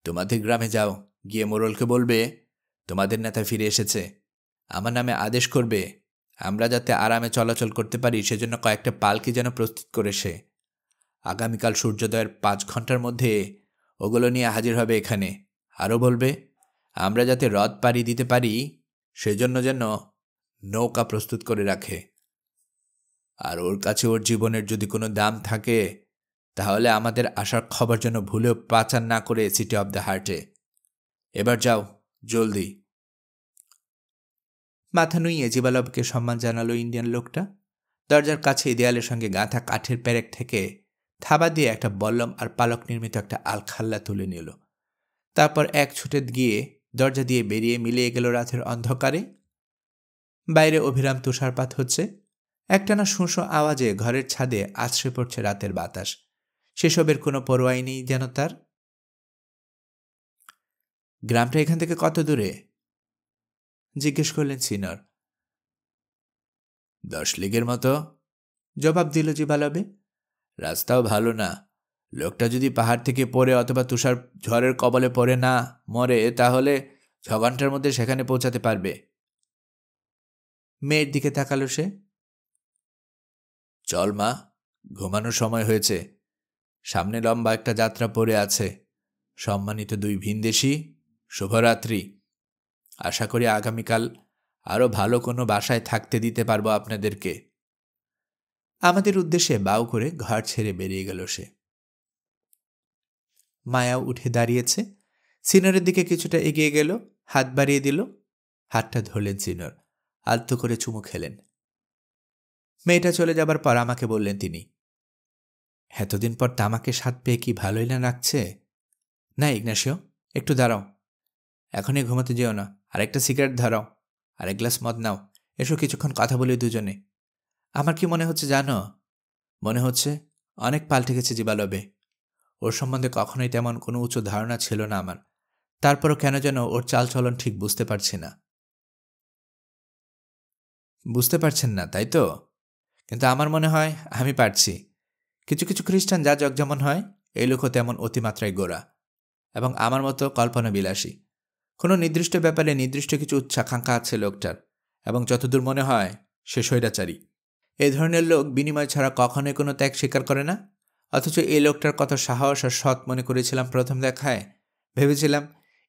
তোমাদের গ্রামে যাও, গিয়ে মোড়লকে বলবে তোমাদের নেতা ফিরে এসেছে, আমার নামে আদেশ করবে আমরা যাতে আরামে চলাচল করতে পারি সেজন্য কয়েকটা পালকি যেন প্রস্তুত করে সে আগামীকাল সূর্যোদয়ের 5 ঘন্টার মধ্যে ওগুলো নিয়ে হাজির হবে এখানে। আরও বলবে আমরা যাতে হ্রদ পাড়ি দিতে পারি সেজন্য যেন নৌকা প্রস্তুত করে রাখে। আর ওর কাছে ওর জীবনের যদি কোনো দাম থাকে তাহলে আমাদের আসার খবর যেন ভুলেও পাচার না করে সিটি অব দ্য হার্টে। এবার যাও, জলদি। মাথা নুইয়ে জিবালবকে সম্মান জানালো ইন্ডিয়ান লোকটা। দরজার কাছেই দেয়ালের সঙ্গে গাঁথা কাঠের প্যারেক থেকে থাবা দিয়ে একটা বল্লম আর পালক নির্মিত একটা আলখাল্লা তুলে নিল। তারপর এক ছুটে গিয়ে দরজা দিয়ে বেরিয়ে মিলিয়ে গেল রাতের অন্ধকারে। বাইরে অবিরাম তুষারপাত হচ্ছে। একটানা শুঁশো আওয়াজে ঘরের ছাদে আছড়ে পড়ছে রাতের বাতাস। সেসবের কোনো পরোয়াই নেই যেন তার। গ্রামটা এখান থেকে কত দূরে? জিজ্ঞেস করলেন সিনর। 10 লিগের মতো, জবাব দিল জিবালবে। রাস্তাও ভালো না। লোকটা যদি পাহাড় থেকে পড়ে অথবা তুষার ঝড়ের কবলে পড়ে না মরে তাহলে 6 ঘন্টার মধ্যে সেখানে পৌঁছাতে পারবে। মেয়ের দিকে তাকালো সে। চল মা, ঘুমানোর সময় হয়েছে। সামনে লম্বা একটা যাত্রা পড়ে আছে। সম্মানিত 2 ভিনদেশী, শুভরাত্রি। আশা করি আগামীকাল আরও ভালো কোনো বাসায় থাকতে দিতে পারবো আপনাদেরকে। আমাদের উদ্দেশ্যে বাউ করে ঘর ছেড়ে বেরিয়ে গেল সে। মায়াও উঠে দাঁড়িয়েছে। সিনরের দিকে কিছুটা এগিয়ে গেল, হাত বাড়িয়ে দিল। হাতটা ধরলেন সিনর, আলতো করে চুমু খেলেন। মেয়েটা চলে যাবার পর আমাকে বললেন তিনি, এতদিন পর তামাকের স্বাদ পেয়ে কি ভালোই না লাগছে। না ইগনাসিও, একটু দাঁড়াও। এখনই ঘুমাতে যেও না। আরেকটা সিগারেট ধরাও, আরেক গ্লাস মদ নাও। এসো কিছুক্ষণ কথা বলি দুজনে। আমার কি মনে হচ্ছে জানো? মনে হচ্ছে অনেক পাল্টে গেছে জিবালবে। ওর সম্বন্ধে কখনোই তেমন কোনো উঁচু ধারণা ছিল না আমার। তারপরও কেন যেন ওর চালচলন ঠিক বুঝতে পারছি না। বুঝতে পারছেন না, তাই তো? কিন্তু আমার মনে হয় আমি পারছি। কিছু কিছু খ্রিস্টান যা জগজমন হয়, এই লোকও তেমন অতিমাত্রায় গোড়া এবং আমার মতো কল্পনা বিলাসী। কোনো নির্দিষ্ট ব্যাপারে নির্দিষ্ট কিছু উচ্চাকাঙ্ক্ষা আছে লোকটার, এবং যতদূর মনে হয় সে স্বৈরাচারী। এই ধরনের লোক বিনিময় ছাড়া কখনোই কোনো ত্যাগ স্বীকার করে না। অথচ এই লোকটার কত সাহস আর সৎ মনে করেছিলাম প্রথম দেখায়। ভেবেছিলাম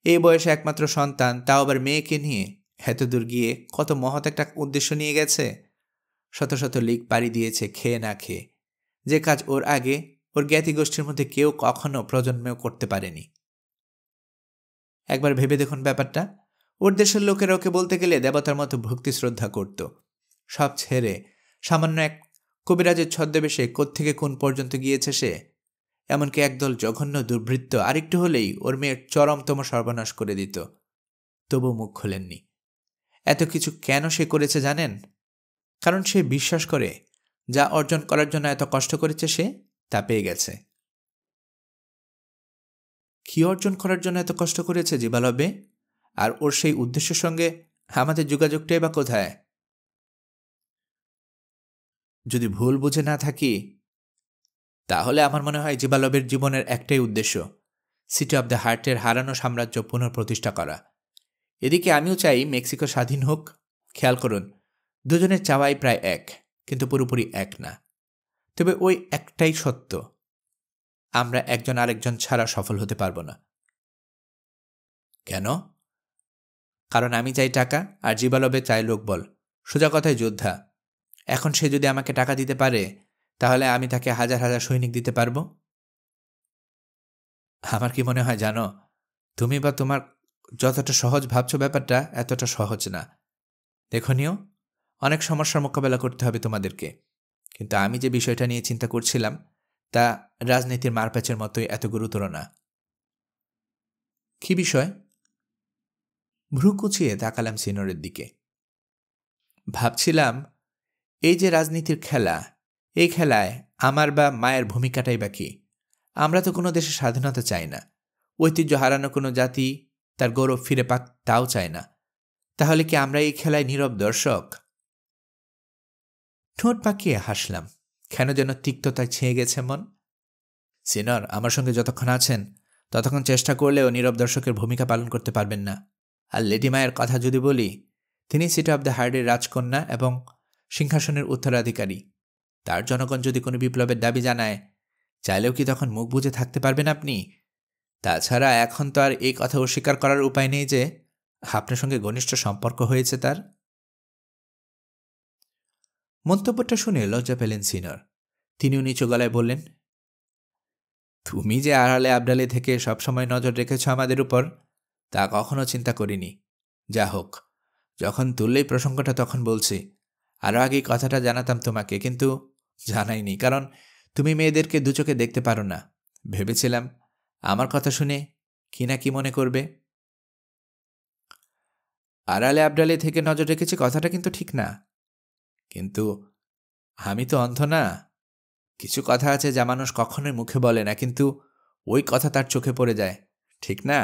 এই বয়সে একমাত্র সন্তান, তাও আবার মেয়েকে নিয়ে এতদূর গিয়ে কত মহৎ একটা উদ্দেশ্য নিয়ে গেছে। শত শত লিগ পাড়ি দিয়েছে খেয়ে না খেয়ে, যে কাজ ওর আগে ওর জ্ঞাতি গোষ্ঠীর মধ্যে কেউ কখনো প্রজন্মেও করতে পারেনি। একবার ভেবে দেখুন ব্যাপারটা। ওর দেশের লোকেরা ওকে বলতে গেলে দেবতার মতো ভক্তি শ্রদ্ধা করত। সব ছেড়ে সামান্য এক কবিরাজের ছদ্মবেশে কোত্থেকে কোন পর্যন্ত গিয়েছে সে। এমনকি একদল জঘন্য দুর্বৃত্ত আরেকটু হলেই ওর মেয়ের চরমতম সর্বনাশ করে দিত। তবু মুখ খোলেননি। এত কিছু কেন সে করেছে জানেন? কারণ সে বিশ্বাস করে যা অর্জন করার জন্য এত কষ্ট করেছে সে তা পেয়ে গেছে। কি অর্জন করার জন্য এত কষ্ট করেছে জিবালবে? আর ওর সেই উদ্দেশ্যের সঙ্গে আমাদের যোগাযোগটাই বা কোথায়? যদি ভুল বুঝে না থাকি তাহলে আমার মনে হয় জিবালবের জীবনের একটাই উদ্দেশ্য, সিটি অব দ্য হার্টের হারানো সাম্রাজ্য পুনঃপ্রতিষ্ঠা করা। এদিকে আমিও চাই মেক্সিকো স্বাধীন হোক। খেয়াল করুন, দুজনের চাওয়াই প্রায় এক, কিন্তু পুরোপুরি এক না। তবে ওই একটাই সত্য, আমরা একজন আরেকজন ছাড়া সফল হতে পারবো না। কেন? কারণ আমি চাই টাকা আর জিবালবে চাই লোকবল। সোজা কথায় যোদ্ধা। এখন সে যদি আমাকে টাকা দিতে পারে তাহলে আমি তাকে হাজার হাজার সৈনিক দিতে পারবো। আমার কি মনে হয় জানো, তুমি বা তোমার যতটা সহজ ভাবছো ব্যাপারটা এতটা সহজ না। দেখনিও, অনেক সমস্যার মোকাবেলা করতে হবে তোমাদেরকে। কিন্তু আমি যে বিষয়টা নিয়ে চিন্তা করছিলাম তা রাজনীতির মারপ্যাচের মতোই এত গুরুতর না। কি বিষয়? ভ্রু কুচিয়ে তাকালাম সিনরের দিকে। ভাবছিলাম এই যে রাজনীতির খেলা, এই খেলায় আমার বা মায়ের ভূমিকাটাই বা কি? আমরা তো কোনো দেশে স্বাধীনতা চাই না। ঐতিহ্য হারানো কোনো জাতি তার গৌরব ফিরে পাক তাও চায় না। তাহলে কি আমরা এই খেলায় নীরব দর্শক? ঠোঁট পাকিয়ে হাসলাম। কেন যেন তিক্ততায় ছেয়ে গেছে মন। সিনর, আমার সঙ্গে যতক্ষণ আছেন ততক্ষণ চেষ্টা করলেও নীরব দর্শকের ভূমিকা পালন করতে পারবেন না। আর লেডি মায়ের কথা যদি বলি, তিনি সিটি অব দ্য হার্টের রাজকন্যা এবং সিংহাসনের উত্তরাধিকারী। তার জনগণ যদি কোনো বিপ্লবের দাবি জানায়, চাইলেও কি তখন মুখ বুজে থাকতে পারবেন আপনি? তাছাড়া এখন তো আর এই কথা অস্বীকার করার উপায় নেই যে আপনার সঙ্গে ঘনিষ্ঠ সম্পর্ক হয়েছে তার। মন্তব্যটা শুনে লজ্জা পেলেন সিনিয়র। তিনিও নিচু গলায় বললেন, তুমি যে আড়ালে আবডালে থেকে সবসময় নজর রেখেছ আমাদের উপর, তা কখনো চিন্তা করিনি। যা হোক, যখন তুললেই প্রসঙ্গটা তখন বলছি। আরও আগে কথাটা জানাতাম তোমাকে, কিন্তু জানাইনি, কারণ তুমি মেয়েদেরকে দু চোখে দেখতে পারো না। ভেবেছিলাম আমার কথা শুনে কি না কি মনে করবে। আড়ালে আবডালে থেকে নজর রেখেছি কথাটা কিন্তু ঠিক না, কিন্তু আমি তো অন্ধ না। কিছু কথা আছে যা মানুষ কখনোই মুখে বলে না, কিন্তু ওই কথা তার চোখে পড়ে যায়, ঠিক না?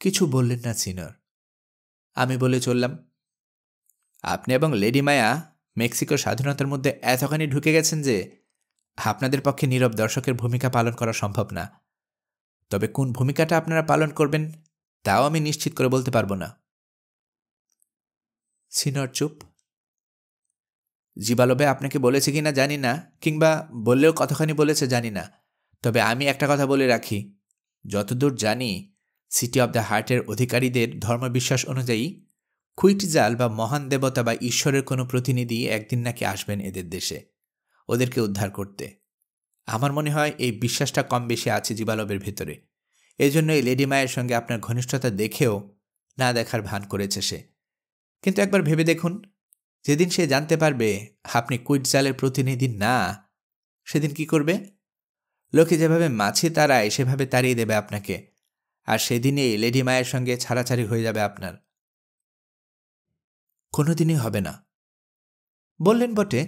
কিছু বললেন না সিনিয়র। আমি বলে চললাম, আপনি এবং লেডি মায়া মেক্সিকোর স্বাধীনতার মধ্যে এতখানি ঢুকে গেছেন যে আপনাদের পক্ষে নীরব দর্শকের ভূমিকা পালন করা সম্ভব না। তবে কোন ভূমিকাটা আপনারা পালন করবেন তাও আমি নিশ্চিত করে বলতে পারবো না। সিনিয়র চুপ। জিবালবে আপনাকে বলেছে কিনা জানি না, কিংবা বললেও কতখানি বলেছে জানি না, তবে আমি একটা কথা বলে রাখি, যতদূর জানি সিটি অব দ্য হার্টের অধিকারীদের ধর্মবিশ্বাস অনুযায়ী কুইটজাল বা মহান দেবতা বা ঈশ্বরের কোনো প্রতিনিধি একদিন নাকি আসবেন এদের দেশে ওদেরকে উদ্ধার করতে। আমার মনে হয় এই বিশ্বাসটা কম বেশি আছে জিবালবের ভেতরে। এই জন্য এই লেডি মায়ের সঙ্গে আপনার ঘনিষ্ঠতা দেখেও না দেখার ভান করেছে সে। কিন্তু একবার ভেবে দেখুন, যেদিন সে জানতে পারবে আপনি কুইটজালের প্রতিনিধি না, সেদিন কি করবে? লোকে যেভাবে মাছি তাড়ায় সেভাবে তাড়িয়ে দেবে আপনাকে, আর সেদিনেই লেডি মায়ের সঙ্গে ছাড়াছাড়ি হয়ে যাবে আপনার। কোনোদিনই হবে না বললেন বটে,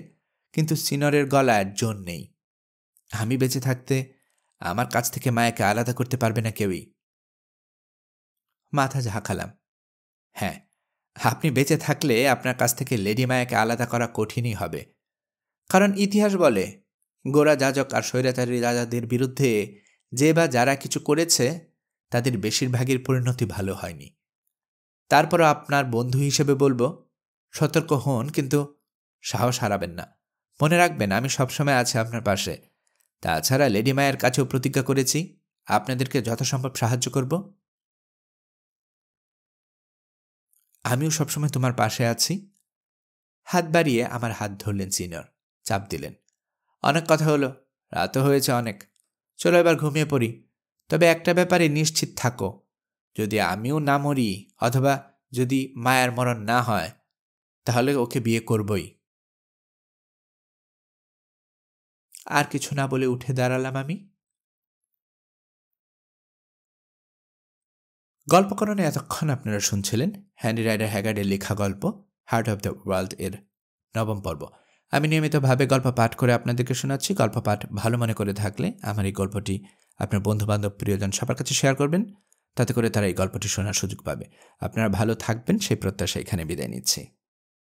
কিন্তু সিনিয়রের গলায় জোর নেই। আমি বেঁচে থাকতে আমার কাছ থেকে মায়াকে আলাদা করতে পারবে না কেউই। মাথা ঝাঁকালাম। হ্যাঁ, আপনি বেঁচে থাকলে আপনার কাছ থেকে লেডি মায়াকে আলাদা করা কঠিনই হবে, কারণ ইতিহাস বলে গোরা যাজক আর স্বৈরাচারী রাজাদের বিরুদ্ধে যে বা যারা কিছু করেছে তাদের বেশিরভাগের পরিণতি ভালো হয়নি। তারপরও আপনার বন্ধু হিসেবে বলবো, সতর্ক হন, কিন্তু সাহস হারাবেন না। মনে রাখবেন আমি সবসময় আছি আপনার পাশে। তাছাড়া লেডি মায়ের কাছেও প্রতিজ্ঞা করেছি আপনাদেরকে যথাসম্ভব সাহায্য করব। আমিও সবসময় তোমার পাশে আছি। হাত বাড়িয়ে আমার হাত ধরলেন সিনিয়র, চাপ দিলেন। অনেক কথা হলো, রাতও হয়েছে অনেক, চলো এবার ঘুমিয়ে পড়ি। তবে একটা ব্যাপারে নিশ্চিত থাকো, যদি আমিও না মরি অথবা যদি মায়ের মরণ না হয়, তাহলে ওকে বিয়ে করবই। আর কিছু না বলে উঠে দাঁড়ালাম আমি। গল্পকরণে এতক্ষণ আপনারা শুনছিলেন হ্যান্ডি রাইডার হ্যাগার্ডের লেখা গল্প হার্ট অব দ্য ওয়ার্ল্ড এর 9ম পর্ব। আমি নিয়মিতভাবে গল্প পাঠ করে আপনাদেরকে শোনাচ্ছি। গল্প পাঠ ভালো মনে করে থাকলে আমার এই গল্পটি আপনার বন্ধুবান্ধব প্রিয়জন সবার কাছে শেয়ার করবেন, তাতে করে তারা এই গল্পটি শোনার সুযোগ পাবে। আপনারা ভালো থাকবেন সেই প্রত্যাশা এখানে বিদায় নিচ্ছি।